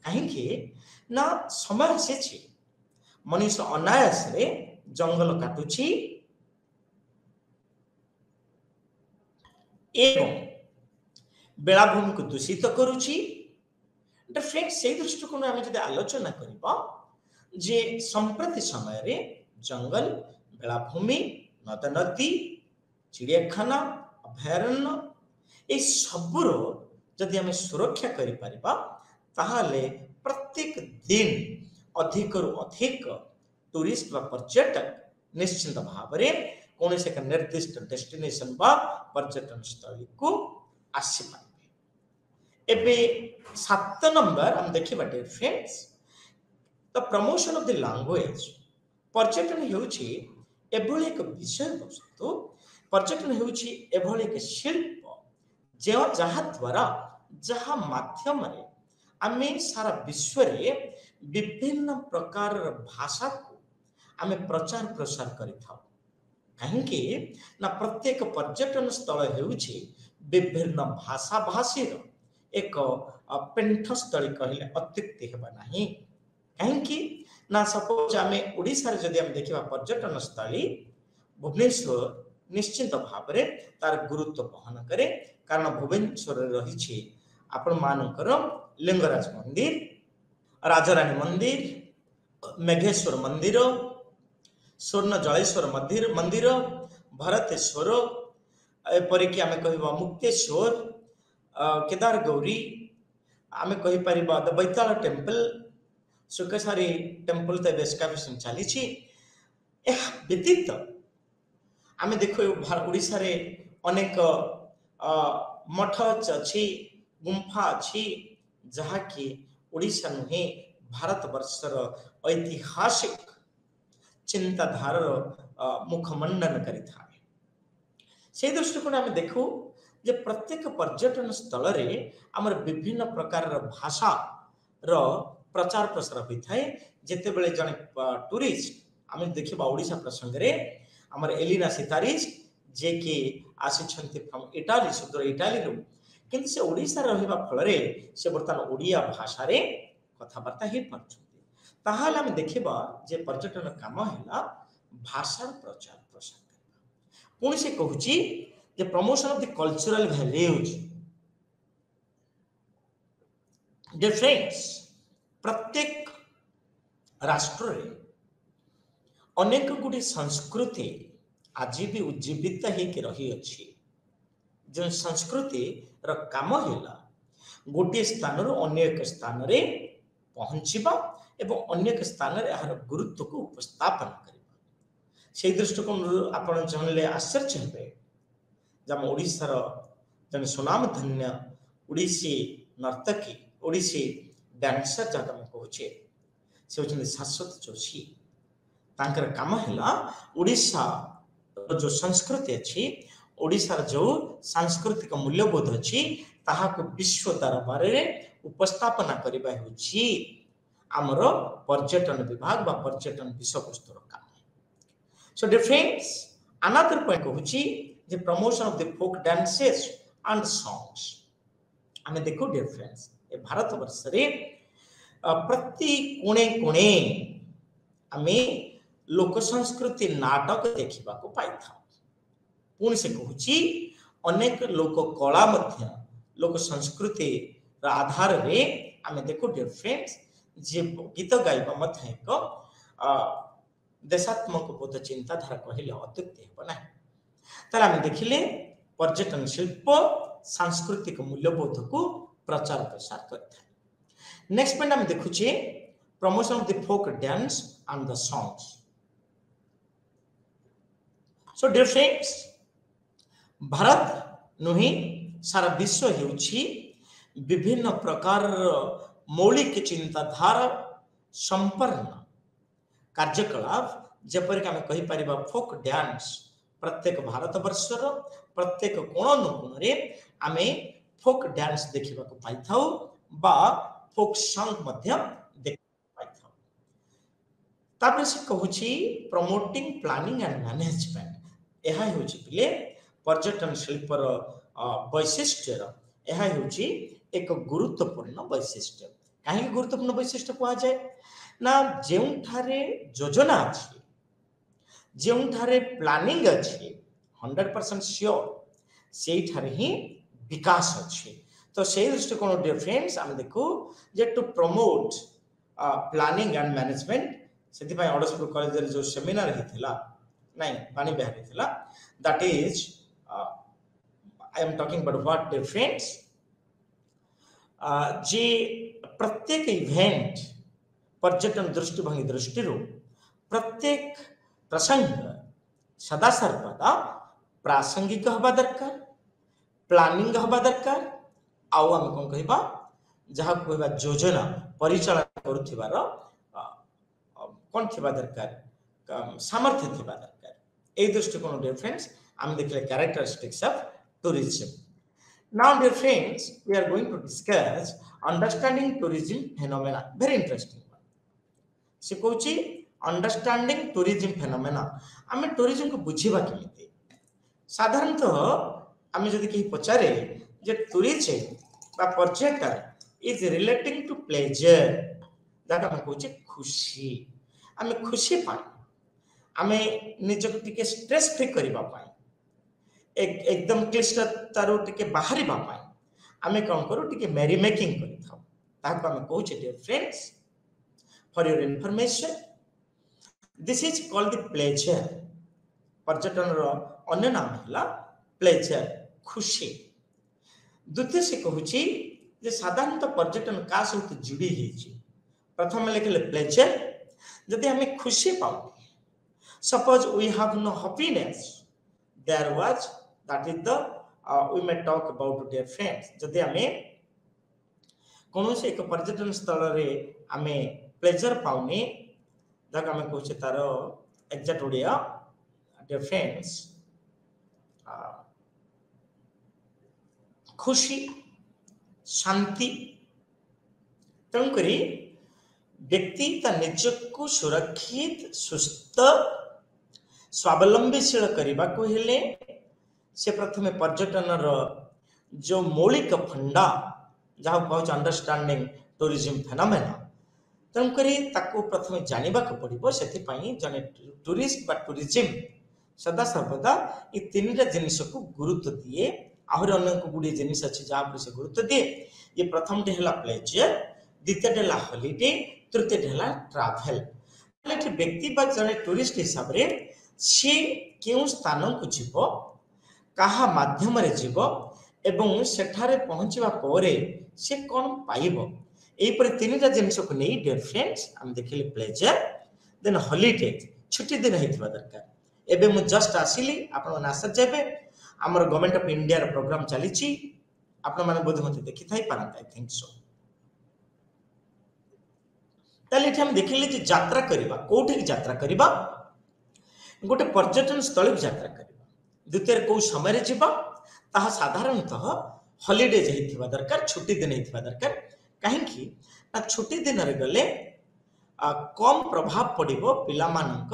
काहे कि ना समय से छी मनुष्य अनायास रे जंगल काटुची एवं बेलाभूमि को दूषित करूची। फ्रेंड्स से दृष्टिकोण आमे जदि आलोचना करिबा जे संप्रति समय रे जंगल बेलाभूमि नद नदी चिड़ियाखाना अभयारण्य ए सबुर जदि हमें सुरक्षा करि परिबा ताहाले प्रत्येक दिन अधिक रु अधिक टूरिस्ट व पर्यटक निश्चित भाव रे कौन से एक निर्दिष्ट डेस्टिनेशन बा पर्यटन स्थल को आसी पाए। एबे 7 नंबर हम देखिबा dear friends, the promotion of the language. पर्यटन हेउछि एभଳି एक विषय वस्तु, पर्यटन हेउछि एभଳି एक शिल्प जहा द्वारा जहा माध्यम रे आमे सारा विश्व रे विभिन्न प्रकार भाषा को आमे प्रचार प्रसार करिथाउ। कहीं ना प्रत्येक पर्यटन स्थल हेउछि विभिन्न भाषा भाषीर एक पेंठस्थली कहले अत्युक्ति हेबा नाही। कहीं ना सपोज आमे ओडिसा रे जदि हम देखिबा पर्यटन स्थली भुवनेश्वर निश्चित भाव में तार गुरुत्व बहन करे, कारण भुवनेश्वर रही आपण मानकर लिंगराज मंदिर, राजाराणी मंदिर, मेघेश्वर मंदिर, स्वर्ण जलेश्वर मंदिर, भरतेश्वर, एपरिक आम कह मुक्तेश्वर, केदार गौरी, आम कहीपर द बैताल टेम्पल, सुकेशारी टेम्पल तो एस्काभेशन चली। व्यतीत आम देखो ओडिशा रे अनेक मठ अच्छी, गुंफा अच्छी, जहाँकि ओडिशा नुहे भारत वर्षर ऐतिहासिक चिंताधार मुखमंडन करिथा। से दृष्टिकोण आम देखू जे प्रत्येक पर्यटन स्थल रे आमर विभिन्न प्रकार भाषा रो प्रचार प्रसार होता है। जिते बड़े जड़े टूरिस्ट आम देखा ओडिशा प्रसंग रे आमर एलिना सितारिज जे कि आसी फ्रॉम इटाली, सुदूर इटाली रू, किंतु से ओडिशा रहिबा फल रे से बर्तमान ओडिया भाषा रे कथबार्ता ही पारछथि। ताहाले हम देखिबा जे पर्यटन काम हैला भाषा प्रचार प्रसार करबा। पुणी से कहूची जे promotion of the cultural values. Dear friends, प्रत्येक राष्ट्र रे अनेक गुडी संस्कृति आज भी उज्जीवित होकर रही अच्छी। जो संस्कृति र काम हैला गोटे स्थान रु अन्य एक स्थान रे पहुंचीबा एवं अन्य एक स्थान रे यार गुरुत्व को उपस्थापन करबा। से दृष्टिकोण आपण जानले आश्चर्य हेबे जम ओडिशार जन सुनाम धन्य ओडिसी नर्तकी, ओडिसी डांसर जहाँ हम कहूचे से होचन शाश्वत जोशी। तांकर काम हैला ओडिशा जो संस्कृति अच्छी, ओडिशार जो सांस्कृतिक मूल्यबोध अच्छी ताहाको विश्व दरबार रे उपस्थापना करबा होची आमर पर्यटन विभाग बा पर्यटन विषयवस्तुर काम। So dear friends, another point कहूची जे promotion of the folk dances and songs. आमे देखो डियर फ्रेंड्स, ए भारत वर्ष रे प्रति कोणे कोणे आमे लोक संस्कृति नाटक देखा पाई था। पुणी से कहूची अनेक लोक कला मध्य लोक संस्कृति आधार रे आमे देखो डियर फ्रेंड्स जे गीत गाइबा मध्य एक देशात्मक बोध चिंताधारा कहले अत्युक्ति हेब ना। तार आमे देखिले पर्यटन शिल्प सांस्कृतिक मूल्यबोध को प्रचार प्रसार करता। नेक्स्ट पॉइंट आमे देखुचे promotion of the folk dance and the songs. So dear friends, भारत नुही सारा विश्व हेउछि विभिन्न प्रकार मौलिक चिंताधारा संपन्न कार्यकलाप जेपरिक आम कहीपर फोक डांस। प्रत्येक भारत वर्षर प्रत्येक कोण अनुकोण रे आमे फोक डांस देखा पाई था बा फोक सॉन्ग मध्य देखा पाई था। तापर से कहूछि प्रमोटिंग प्लानिंग एंड मैनेजमेंट। यह होछि पिले पर्यटन शिल्पर वैशिष्ट्यर यह होछि एक गुरुत्वपूर्ण वैशिष्ट्य। कहीं गुरुत्वपूर्ण वैशिष्ट्य कहा जाए ना, जेउठारे योजना अछि, जेउठारे प्लानिंग अछि 100% श्योर सेठारे ही विकास अछि। तो से दृष्टिकोण डियर फ्रेंड्स आम देखू जे to promote planning and management से अड़सपुर कॉलेज जो सेमिनार होता नहीं पानी बिहार होता, that is I am talking about what dear friends जे प्रत्येक इवेंट पर्यटन दृष्टिभंगी दृष्टि प्रत्येक प्रसंग सदा सर्वदा प्रासंगिक हवा दरकार, प्लानिंग हवा दरकार, आउ आम कौन कहबा जहाँ कहबा योजना परिचालन करुथिबार कौन थिबा दरकार, सामर्थ्य थिबा दरकार। ए दृष्टिकोण डियर फ्रेंड्स आम देखले characteristics of tourism. Now dear friends, we are going to discuss understanding tourism phenomena, very interesting one। से कहूची अंडरस्टैंडिंग टूरिज्म फेनोमेना, आम टूरिज्म को बुझीबा केमिति। साधारणतः आम जदि कहीं पचारे जे टूरिज्म बा पर्यटन इज रिलेटिंग टू प्लेजर, जाका हम कहूची खुशी, आम खुशी पाई, आम निजक टिके स्ट्रेस फ्री करबा पाई, एकदम क्लिष्टतारू टिके बाहरी पाई आम कौन करूँ टिके मेरी मेकिंग करूँ dear friends for your information this is called the pleasure. पर्यटन अन्य नाम है प्लेजर, खुशी। द्वितीय से कहूँ साधारणतः पर्यटन क्या सहित जोड़ी है। प्रथम लिखले प्लेजर, जदि हमें खुशी पाऊ, suppose we have no happiness, there was that is the we may talk about dear friends। जदि हमें कौन से एक पर्यटन स्थल रे हमें प्लेजर पाउनी, जगह हमें कहूँ तार एग्जैक्ट ओडिया dear friends खुशी, शांति। तेणुकरी व्यक्ति ता निजको सुरक्षित, सुस्थ, स्वावलंबीशील करने को हेले से प्रथमे पर्यटन जो मौलिक फंडा जहाँ कह अंडरस्टैंडिंग टूरिज्म फेनोमेना, तेणुकरी ताको प्रथमे जानवा पड़ो। से जने टूरिस्ट बा टूरिज्म सदा सर्वदा ये तीन जिनिस को गुरुत्व दिए। आहरी अनेक गुड़ी जिनिस अच्छी जहाँ पर से गुरुत्व दिए। ये प्रथम टे है प्लेजर, द्वितीय टे हॉलिडे, तृतीय टे है ट्रैवल। व्यक्ति बा जने टूरिस्ट हिसाब से सी क्यों स्थान को जीव, कहा माध्यम रे जीव एवं सेठारे पहुंचवा परे से कौन पाइबो, एपरि तीनटा जिनिस को नहीं डियर फ्रेंड्स हम देखिले प्लेजर, देन हॉलिडे, छुट्टी दिन हेतिबा दरकार। एबे मु जस्ट आसिली, आपण आशा जेबे हमर गवर्नमेंट ऑफ इंडिया रो प्रोग्राम चली छी, आपण माने बोध मते देखि थाई पारंत, आई थिंक सो। ताले हम देखिले जे यात्रा करबा, कोठी यात्रा करबा, गोटे पर्यटन स्थल की यात्रा करबा। द्वितीय कौ समय जीवा, ताहा साधारणतः हॉलिडे होइथिबा दरकार, छुट्टी दिन होइथिबा दरकार। कहीं ना छुट्टी दिन रे गले कम प्रभाव पड़िबो पिला मानक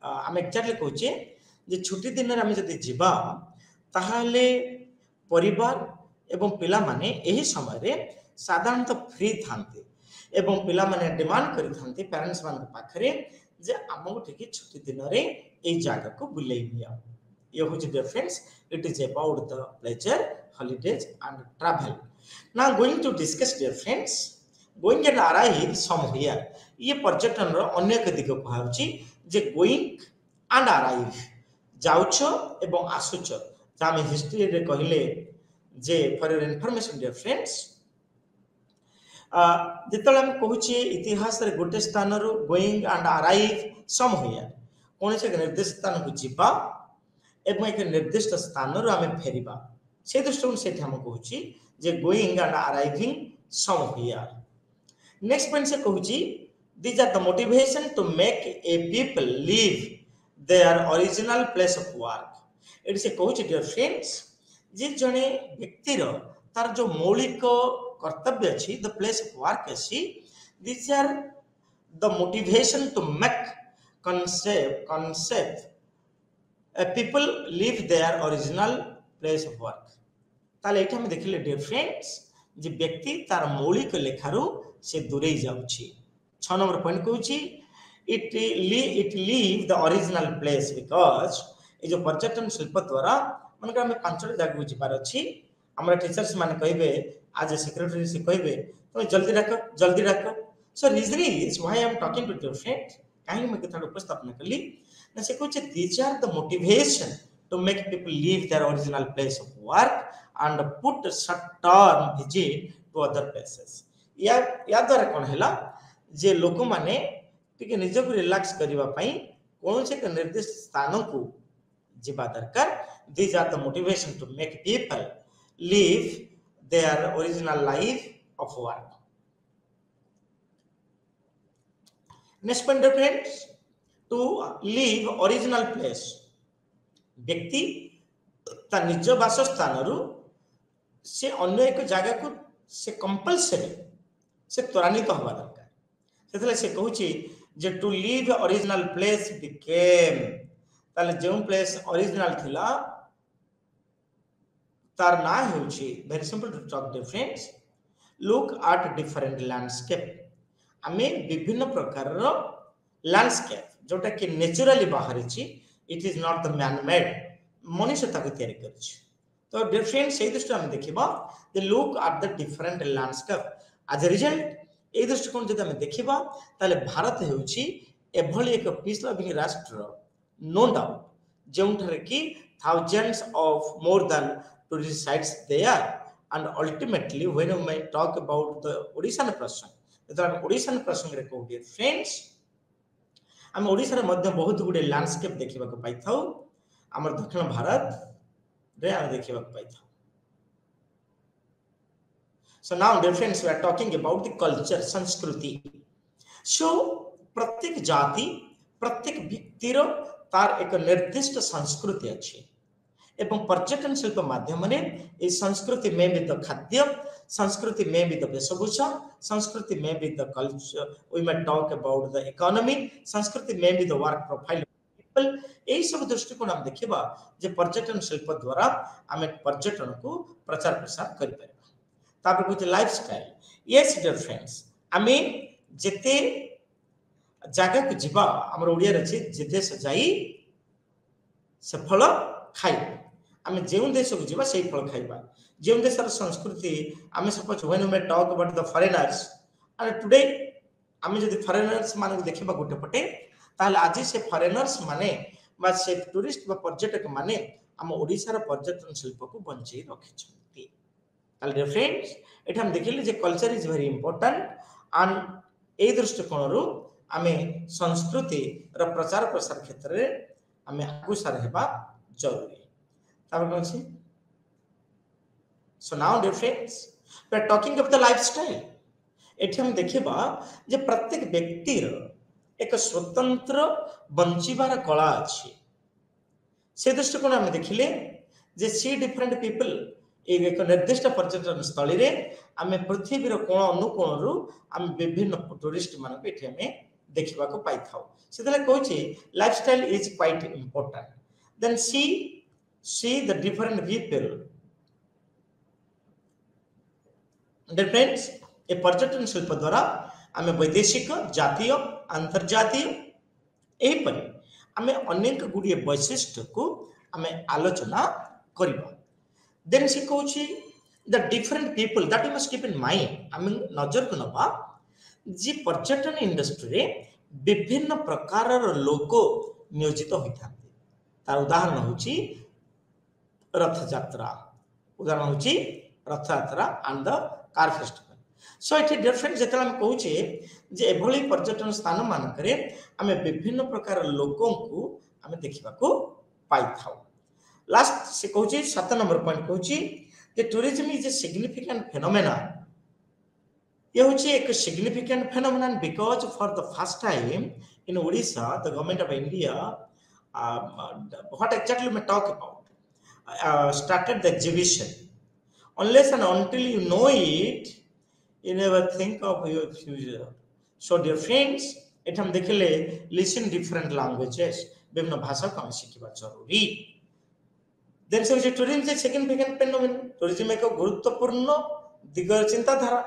आम एक्जाक्टली कहूचे जे छुट्टी दिन रे आम जदि जीवा ताहाले परिवार एवं पिला माने एही समय रे साधारणतः फ्री थांते एवं पिला माने डिमांड करि थांते पेरेंट्स मान पाखरे जे आमको ठीक छुट्टी दिन रे ए जगह को बुलाई निया। ये हो dear friends, it is about the pleasure, holidays and travel. Now going to discuss dear friends going and arrive somewhere. ये पर्यटन रो अन्य एक दिग कहउची जे गोइंग एंड अराइव, जाउछो एवं आसुछो। जा हम हिस्ट्री रे कहिले जे for your information dear friends जिते आम कहूँ इतिहास रे गोटे स्थान रू going and arrive somewhere, कौन से निर्दिष्ट स्थान को जीवा एवं एक निर्दिष्ट स्थान रू आम फेरिबा, से दृष्टिकोण से हम कहूँ जे going and arriving somewhere. Next point से कहूँ these are the motivation to make a people leave their original place of work. ये से कहूँ डियर फ्रेंड्स जे जने व्यक्तिर तार जो मौलिक कर्तव्य अच्छी, द प्लेस ऑफ वर्क अच्छी, this are the motivation to make concept people live their original place of work। ताले एटा हम देखिले डियर फ्रेंड्स जे व्यक्ति तार मौलिक लेखारू से दूरे जाउछि। 6 नंबर पॉइंट कहूछि it leave the original place because a जो पर्यटन शिल्प द्वारा मन हम 5 जगह को जिबार अछि। हमरा टीचर्स माने कहबे आज सेक्रेटरी से कहबे तो जल्दी रख। So reason is why I am talking to your friend, कहीं मैं कथा उपस्थापन कली ना से कहूँ these are the motivation to make people leave their original place of work and put short term visit to other places. या द्वारा कौन है जे लोक माने टिके निज को रिलैक्स करबा पई कौन से निर्दिष्ट स्थानों को जीवा दरकार. These are the motivation to make people live their original life of work. Next point, friends, to live original place. व्यक्ति ता निज वासस्थान से अन्य एक जगह को से कंपलसरी से त्वरान्वित हवा दरकार. से कहूँ जे to live original place became ताले जो प्लेस ओरिजिनल थिला तार ना होची very simple to talk difference. Look at different landscape. आमे विभिन्न प्रकार रो लैंडस्केप जोटा कि नेचुरली बाहर छी. It is not the man made. मनुष्य ताको तैयारी करछि. तो डिफरेंट से दृष्टि हम देखिबा the look at the different landscape. As a result ए दृष्टिकोण जदि हम देखिबा ताले भारत हेउछि एभली एक पीस लविंग राष्ट्र नो डाउट जोंठरे कि thousands of more than tourist sites there. And ultimately when we talk about the Odisha प्रसंग जदि ओडिशा प्रसंग रे कहू डियर फ्रेंड्स हम ओडिशा रे मध्य बहुत गुडे लैंडस्केप देखिबा को पाइथाउ. हमर दक्षिण भारत रे हम देखिबा को पाइथाउ. So now dear friends we are talking about the culture संस्कृति. So प्रत्येक जाति प्रत्येक व्यक्तिर तार एक निर्दिष्ट संस्कृति अछि एवं पर्यटन शिल्प माध्यम ने ए संस्कृति में भी द खाद्य संस्कृति में भी द वेशभूषा संस्कृति में भी the culture we may talk about the economy संस्कृति में भी द वर्क प्रोफाइल पीपल. यही सब दृष्टिकोण हम देखिबा जे पर्यटन शिल्प द्वारा हम पर्यटन को प्रचार प्रसार करि पारे. तापर कुछ लाइफस्टाइल. यस डियर फ्रेंड्स आमे जेते जगह को जीवा हमर ओडिया रे जे देश जाई से फल खाई. आमे जेउ देश को जीवा सेही फल खाइबा. जेउ देशर संस्कृति आमे suppose when we talk about the foreigners and today आमे जदि फॉरेनर्स माने देखिबा गोटे पटे ताले आज से फॉरेनर्स माने बा से टूरिस्ट बा पर्यटक माने हम ओडिसा रो पर्यटन शिल्प को बंचै रखिछंती. ताले फ्रेंड्स एठा हम देखिले जे culture is very important and ए दृष्टिकोण रो आमे संस्कृति रो प्रचार प्रसार क्षेत्र रे आमे अग्रसर हेबा जरूरी. तापर कोन छी. So now dear friends we are talking about the lifestyle. एठी हम देखिबा जे प्रत्येक व्यक्तिर एक स्वतंत्र बंचिबार कला अछि. से दृष्टिकोण हम देखिले जे सी डिफरेंट पीपल एक निर्दिष्ट पर्यटन स्थली रे आमे पृथ्वी रो कोण अनुकोण रु आमे विभिन्न टूरिस्ट मान को एठी हमें देखिबा को पाइथाउ. सेतले कहूची lifestyle is quite important. Then see the different people. Dear friends ए पर्यटन शिल्प द्वारा आमे वैदेशिक जातीय अंतर्जातीय एही परि आमे अनेक गुडी वैशिष्ट्य को आमे आलोचना करिबा. Then she कहूची the different people that you must keep in mind. आमे नजर को नबा जी पर्यटन इंडस्ट्री रे विभिन्न प्रकार लोक नियोजित होइथांती. तार उदाहरण होची रथ यात्रा. उदाहरण होची Rath Yatra and the car festival. So it different जेतला हम कहूचे जे एभली पर्यटन स्थान मानकरे आमे विभिन्न प्रकार लोकों को आमे देखिबा को पाइथाउ. लास्ट से कहूची 7 नंबर पॉइंट कहूची जे tourism is a significant phenomena. ये होची एक significant phenomenon because for the first time in Odisha the government of India what exactly may talk about started the exhibition. Unless and until you know it, you never think of your future. So dear friends, it हम देखले listen different languages. विभिन्न भाषा को हम सीखिबा जरूरी. Then so tourism is significant phenomenon. Tourism एक गुरुत्वपूर्ण दिगर चिंताधारा.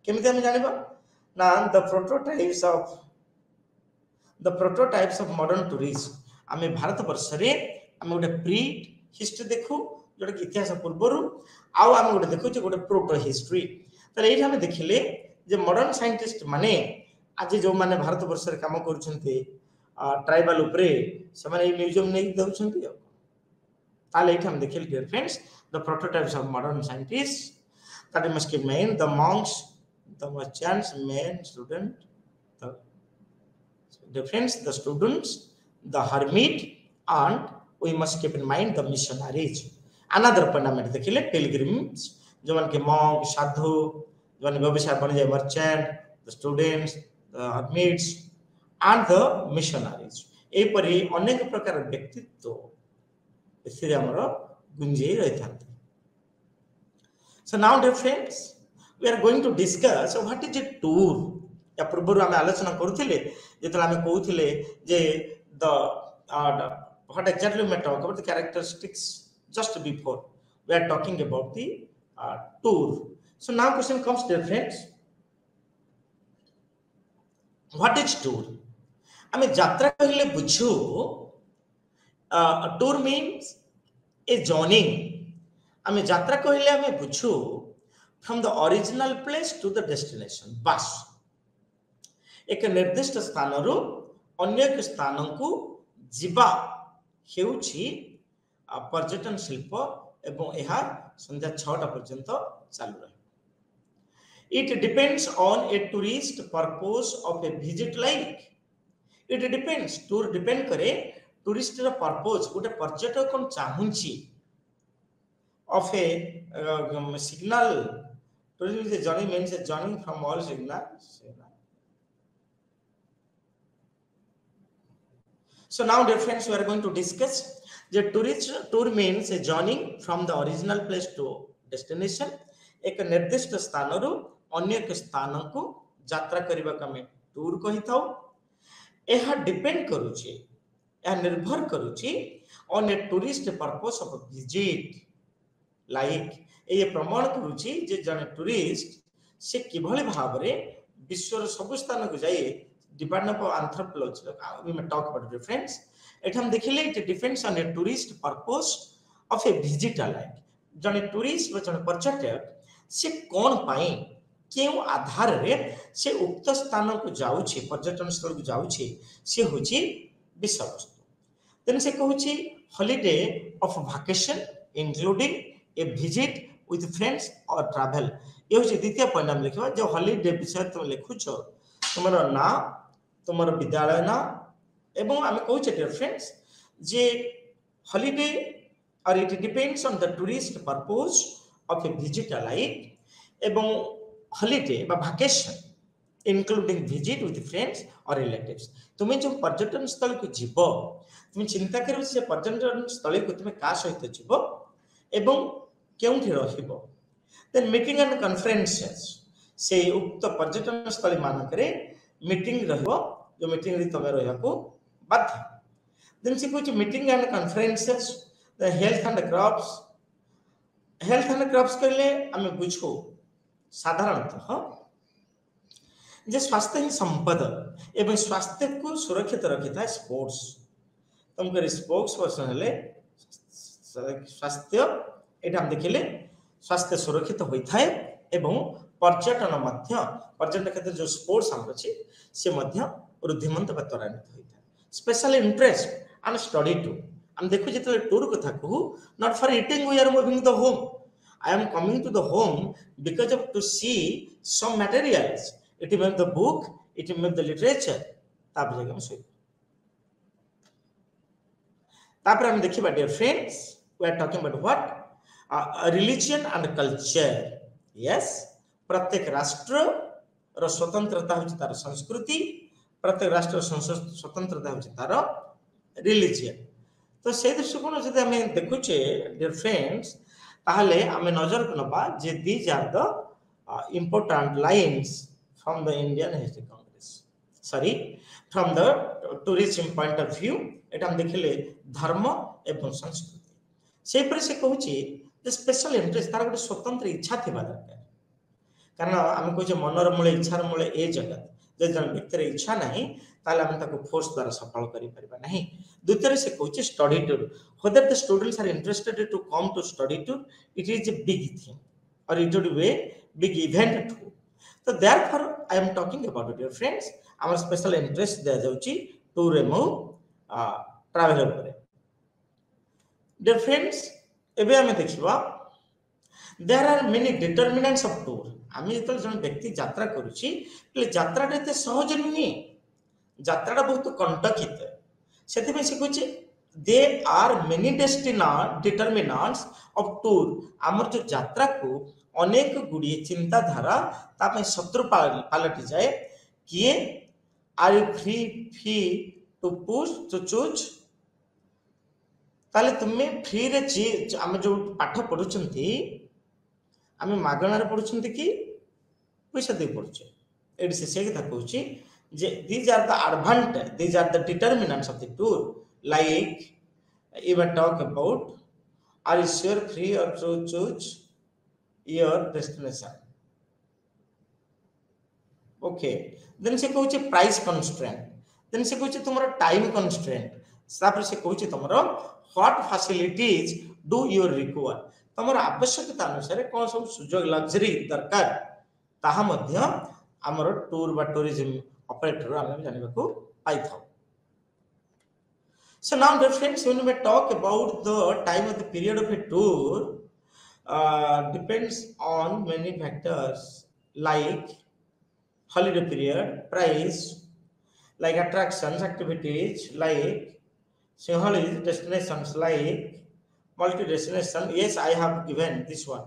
केमिति हम जानिबा ना the prototypes of modern tourism. आमे भारत वर्ष रे आमे गोटे प्री हिस्ट्री देखु जोटा कि इतिहास पूर्वर आउ आम गोटे देखु जे गोटे प्रोटो हिस्ट्री. ताले एठी हम देखिले जे मॉडर्न साइंटिस्ट माने आज जो माने भारत वर्ष रे काम करूछन्ते ट्राइबल उपरे से माने म्यूजियम नै दउछन्ते. ताले एठी हम देखिले dear friends the prototypes of modern scientist that must give men the monks the merchants men student the friends the students the hermit, and we must keep in mind the missionaries. Another point ଆମେ ଦେଖିଲେ pilgrims, जो कि monk, साधु, जो व्यवसाय बन जाए merchant, the students, the hermits, and the missionaries. एपरि अनेक प्रकार व्यक्तित्व एथिरे हमर गुंजे रहिथांती. So now dear friends, we are going to discuss what is a tour. या पूर्व आम आलोचना करूले जो आम कहते जे the what exactly we talk about the characteristics just before we are talking about the tour. So now question comes, dear friends, what is tour? आम यात्रा कहले बुझू tour means a journey. आम यात्रा कहले आम बुझू from the original place to the destination. बस एक निर्दिष्ट स्थान रु अन्य एक स्थान को जीवा हेउछि पर्यटन शिल्प एवं यह संध्या 6टा पर्यंत चालू रहे. It depends on a tourist purpose of a visit, like it depends, tour depend करे tourist रा purpose गोटे पर्यटक कोन चाहुछि of a signal. Tourism is a journey, means a journey from all signals. So now dear friends, we are going to discuss the tour means a journey from the original place to destination. एक निर्दिष्ट स्थान रु अन्य एक स्थान को यात्रा करबा का में टूर कहि थाउ. एहा डिपेंड करूची, एहा निर्भर करूची on a tourist purpose of visit, like ये प्रमाण करूची जे जने टूरिस्ट से किभली भाबरे विश्वर सब स्थान को जाए. Department of Anthropology, we may talk about it, friends. It हम देखिले it depends on a tourist purpose of a visit, like जने टूरिस्ट व जने पर्यटक से कोन पाई केउ आधार रे से उक्त स्थान को जाउछि, पर्यटन स्थल को जाउछि, से होछि विषय वस्तु. देन से कहूछि holiday of vacation including a visit with friends or travel. ये होछि द्वितीय पॉइंट हम लिखबा. जो हॉलिडे विषय तुम लिखुछो तुम्हारा ना, तुम्हारा विद्यालय ना, एवं आम कहूँ डियर फ्रेंड्स जे हॉलिडे और it depends on the tourist purpose of A visit, like एवं हॉलिडे बा vacation including visit with friends और रिलेटिव्स. तुम्हें जो पर्यटन स्थल को जीव तुम चिंता कर से पर्यटन स्थल को तुम का सहित जीव एवं केउठी रहिबो. देन मीटिंग एंड कॉन्फ्रेंसेस, से उक्त पर्यटन स्थल मानकरे मीटिंग रहबो, जो मीटिंग रे तमे रहया को बाध्य. देन से कुछ meeting and conferences, the health and crops. Health and crops कहले हमें बुझो साधारणतः जे स्वास्थ्य ही संपद एवं स्वास्थ्य को सुरक्षित रखिता स्पोर्ट्स. तुमकर स्पोर्ट्स पर्सन हेले स्वास्थ्य एटा हम देखिले स्वास्थ्य सुरक्षित होइथाय एवं पर्यटन मध्य पर्यटन क्षेत्र जो स्पोर्ट्स हम अछि से मध्य वृद्धिमंत व त्वरान्वित होइथाय. Special interest and study to. हम देखु जेते टूर कथा कहू, not for eating we are moving the home. I am coming to the home because of to see some materials. It mean the book, it mean the literature. ताप जगह में सोई तापर हम देखिबा dear friends, we are talking about what religion and culture. Yes, प्रत्येक राष्ट्र रो स्वतंत्रता होछि तार संस्कृति, प्रत्येक राष्ट्र स्वतंत्रता होछि तार रिलीजन. तो से दृष्टिकोण जदि हमें देखुचे डियर फ्रेंड्स, ताहले हमें नजर नबा जे these are the important lines from the Indian history congress, sorry from the tourism point of view. एटा हम देखिले धर्म एवं संस्कृति. से पर से कहूची जे स्पेशल इंटरेस्ट तार गोटे स्वतंत्र इच्छा थिबा दरकार. कारण आम कहे मनर मूले इच्छार मूले ए जगत. जब जन व्यक्तिर इच्छा नहीं ताले हम ताको फोर्स द्वारा सफल करि परिबा नहीं. द्वितीय से कहूची study tour. whether the students are interested to come to study tour, it is a big thing or it would be a big event too. So therefore I am talking about it, dear friends. Our special interest दिया जाउची tour एवं travel उपरे. Dear friends, एबे हमें देखिबा there are many determinants of tour. आमी जतल जन व्यक्ति यात्रा करूची ले यात्राटा एते सहज नुहे. यात्राटा बहुत कंटकित. से कहूँ they are many determinants of tour आमर जो यात्रा को अनेक गुड़िए चिंताधारा ताप शत्रु पलटि जाए किए are you free to push to choose ताले तुम्हें फ्री रे आम जो पाठ पढ़ुंट आम मागणार पढ़ुंट कि पैसा दे पड़ुचे ये से कथा कहूँ these are the advantage, these are the determinants of the tour. Like if I talk about, are you sure free or to choose your destination? Okay. Then से कहूँ price constraint. Then से कहूँ तुम्हारा time constraint. तापर से कहूँ तुम्हारा what facilities do you require? तुम्हारा आवश्यकता अनुसार कौन सब सुजोग लग्जरी दरकार ताहा मध्य आमर टूर बा टूरिज्म operator आम जानवा को पाई था. So now dear friends, when we talk about the time of the period of a tour, depends on many factors like holiday period, price, like attractions, activities, like holiday destinations, like multi-destination. Yes, I have given this one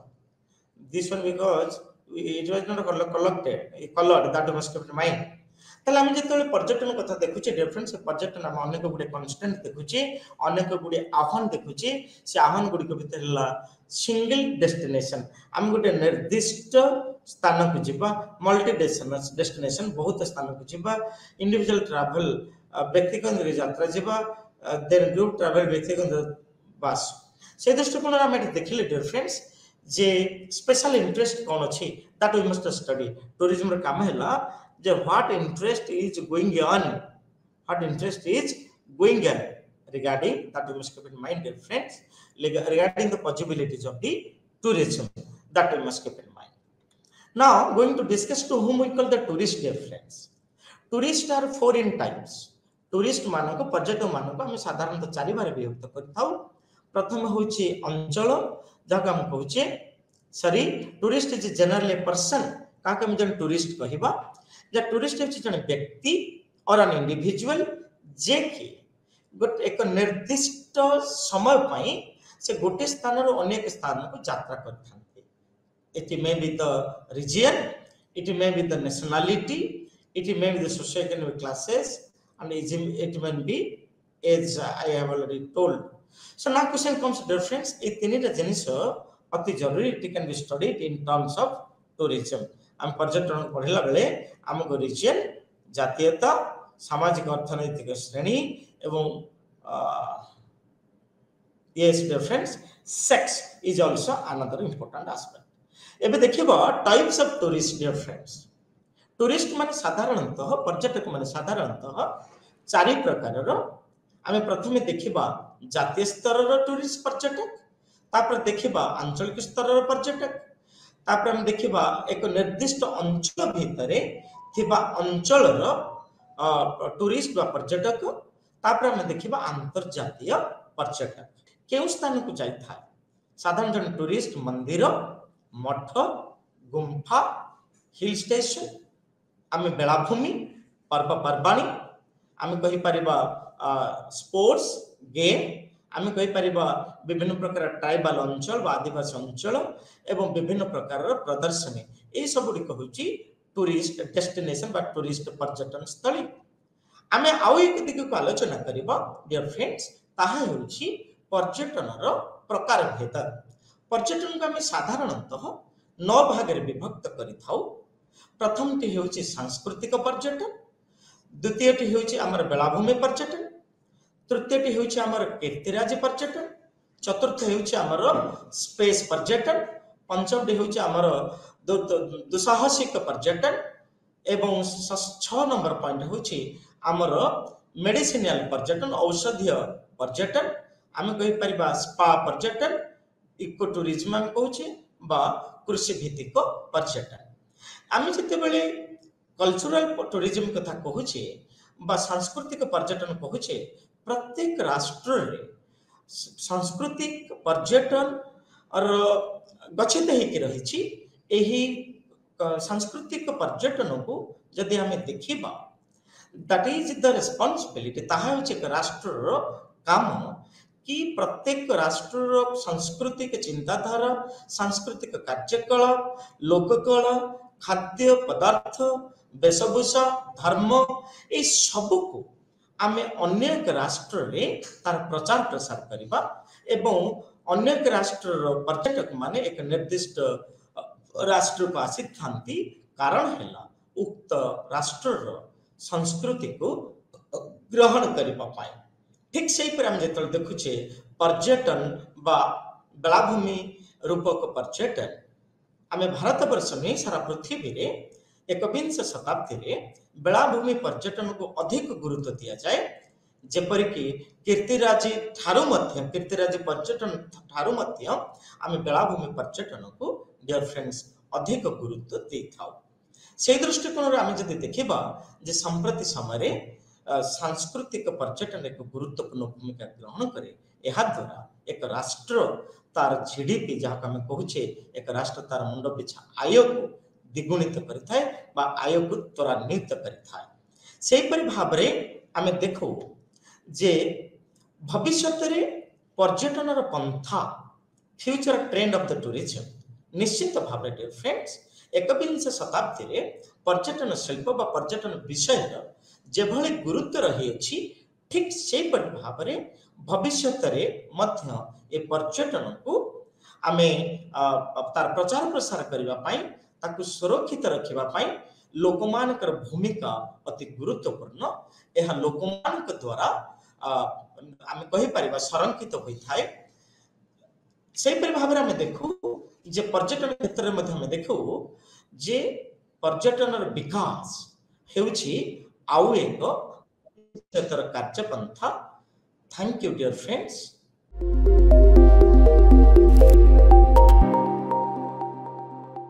because it was not colored, that must keep in mind. ताले आम जो पर्यटन कथा देखुचे difference पर्यटन आम अनेक गुड़े constant देखुचे अनेक गुड़े आह्वान देखुचे से आह्वान गुड़िक भितर सिंगल डेस्टिनेशन आम गोटे निर्दिष्ट स्थान को जीवा मल्टी डेस्टिनेशन बहुत स्थान को जीवा इंडिविजुअल ट्रैवल व्यक्तिगत यात्रा जीवा देन ग्रुप ट्रैवल व्यक्तिगत बास से दृष्टिकोण आम देखिले डियर फ्रेंड्स जे स्पेशल इंटरेस्ट कौन अच्छी that we must study tourism रे काम हैला what interest is going on regarding that we must keep in mind dear friends regarding the possibilities of the tourism that we must keep in mind. Now going to discuss to whom we call the tourist dear friends. Tourists are four in types. Tourist मानको पर्यटक मानको हम साधारणतः चारि बार विभक्त करथाउ. प्रथम होछि अंचल जका हम कहूचे sorry tourist is generally a person काके हम जन टूरिस्ट कहिबा The tourist है जन व्यक्ति और an individual जे कि एक निर्दिष्ट समय पई से गोटे स्थान रो अनेक स्थान को यात्रा करथांते. It may be the region, it may be the nationality, it may be the socio-economic classes, and it may be as I have already told. So now question comes dear friends, ए तीनटा जिनिस अति जरूरी it can be studied in terms of tourism. आम पर्यटन पढ़ला बेले आमको reason जातीयता सामाजिक अर्थनैतिक श्रेणी एवं yes dear friends sex is also another important aspect. एबे देखिबो types of tourist dear friends. Tourist माने साधारणतः पर्यटक माने साधारणतः चारि प्रकारर आमे प्रथमे देखिबा जातीय स्तरर टूरिस्ट पर्यटक तापर देखिबा आंचलिक स्तरर पर्यटक तापर हम देखिबा एक निर्दिष्ट अंचल भितरे थिबा अंचलर टूरिस्ट बा पर्यटक तापर हम देखिबा अंतर्जातीय पर्यटक केउ स्थान को जाय था साधारण जन टूरिस्ट मंदिर मठ गुम्फा हिल स्टेशन आमे बेलाभूमि पर्व पर्वाणी आमे कहि परिबा स्पोर्ट्स गेम आमे कहि परिबा विभिन्न प्रकार ट्राइबल अंचल आदिवासी अंचल एवं विभिन्न प्रकार प्रदर्शनी ए सब गुडी कहूची टूरिस्ट डेस्टिनेशन बा टूरिस्ट पर्यटन स्थली. आमे आउ एक दिग को आलोचना करिबा डियर फ्रेंड्स ताहा होची पर्यटनर प्रकार भेद. पर्यटन को आमे साधारणतः 9 भाग रे विभक्त करिथाउ. प्रथमटी होची सांस्कृतिक पर्यटन, द्वितीयटी होची हमर बेलाभूमि पर्यटन, तृतीयटी होची हमर कीर्तिराज पर्यटन, चतुर्थ होची हमर स्पेस पर्यटन, पंचमटी होची हमर दुसाहसिक पर्यटन एवं 6 नंबर पॉइंट होची हमर मेडिसिनल पर्यटन औषधीय पर्यटन आमे कहि परिबा स्पा पर्यटन इको टूरिज्म हम कहूचे बा कृषि भित्तिक पर्यटन. आमे जते बेले कल्चरल टूरिज्म कथा कहूचे बा सांस्कृतिक पर्यटन कहूचे प्रत्येक राष्ट्र रे सांस्कृतिक पर्यटन और गच्छित हेकि रहिछि. एही सांस्कृतिक पर्यटन को जदि हमें देखिबा दैट इज द रेस्पॉन्सिबिलिटी ताहा होचे एक राष्ट्र काम कि प्रत्येक राष्ट्र सांस्कृतिक चिंताधारा सांस्कृतिक कार्यकलाप लोककला खाद्य पदार्थ वेशभूषा धर्म ये सब को आमे अन्य एक राष्ट्र रे तार प्रचार प्रसार करबा एवं अन्य एक राष्ट्र पर्यटक माने एक निर्दिष्ट राष्ट्र को आसी थांती कारण हैला उक्त राष्ट्र संस्कृति को ग्रहण करबा पाए ठीक से पर हम जेतल देखुचे पर्यटन बा बेलाभूमि रूपक पर्यटन आमे भारत वर्ष में सारा पृथ्वी रे एकविंश शताब्दी रे बेलाभूमि पर्यटन को अधिक गुरुत्व दिया जाए जेपरिक कीर्तिराजी पर्यटन ठारू मध्य आमे बेलाभूमि पर्यटन को डियर फ्रेंड्स अधिक गुरुत्व दे थाउ से दृष्टिकोण आमे जदि देखिबा जे संप्रति समय सांस्कृतिक पर्यटन एक गुरुत्वपूर्ण भूमिका ग्रहण करे एहा द्वारा एक राष्ट्र तार जीडीपी जहाँ आम कहूचे एक राष्ट्र तार मुंड पिछा आय को द्विगुणित करिथाए बा आय को त्वरान्वित करिथाए सेहीपरि भाव आम देखो जे भविष्य रे पर्यटन पंथा future trend of the tourism निश्चित भाव डियर फ्रेंड्स एकविंश शताब्दी रे पर्यटन शिल्प बा पर्यटन विषय जेभଳି गुरुत्व रही अछि ठीक से भाव भविष्य रे मध्य ए पर्यटन को आमे तार प्रचार प्रसार करबा पई ताकु सुरक्षित रखिबा पई लोकमानकर भूमिका अति गुरुत्वपूर्ण एहा लोकमानक द्वारा आमे कहि परिबा संरक्षित होई थाए सेही पर भाव आमे देखू जे पर्यटन क्षेत्र में मध्य आमे देखू जे पर्यटन विकास हेउछि आउ एक क्षेत्र कार्यपंथा थैंक यू डियर फ्रेंड्स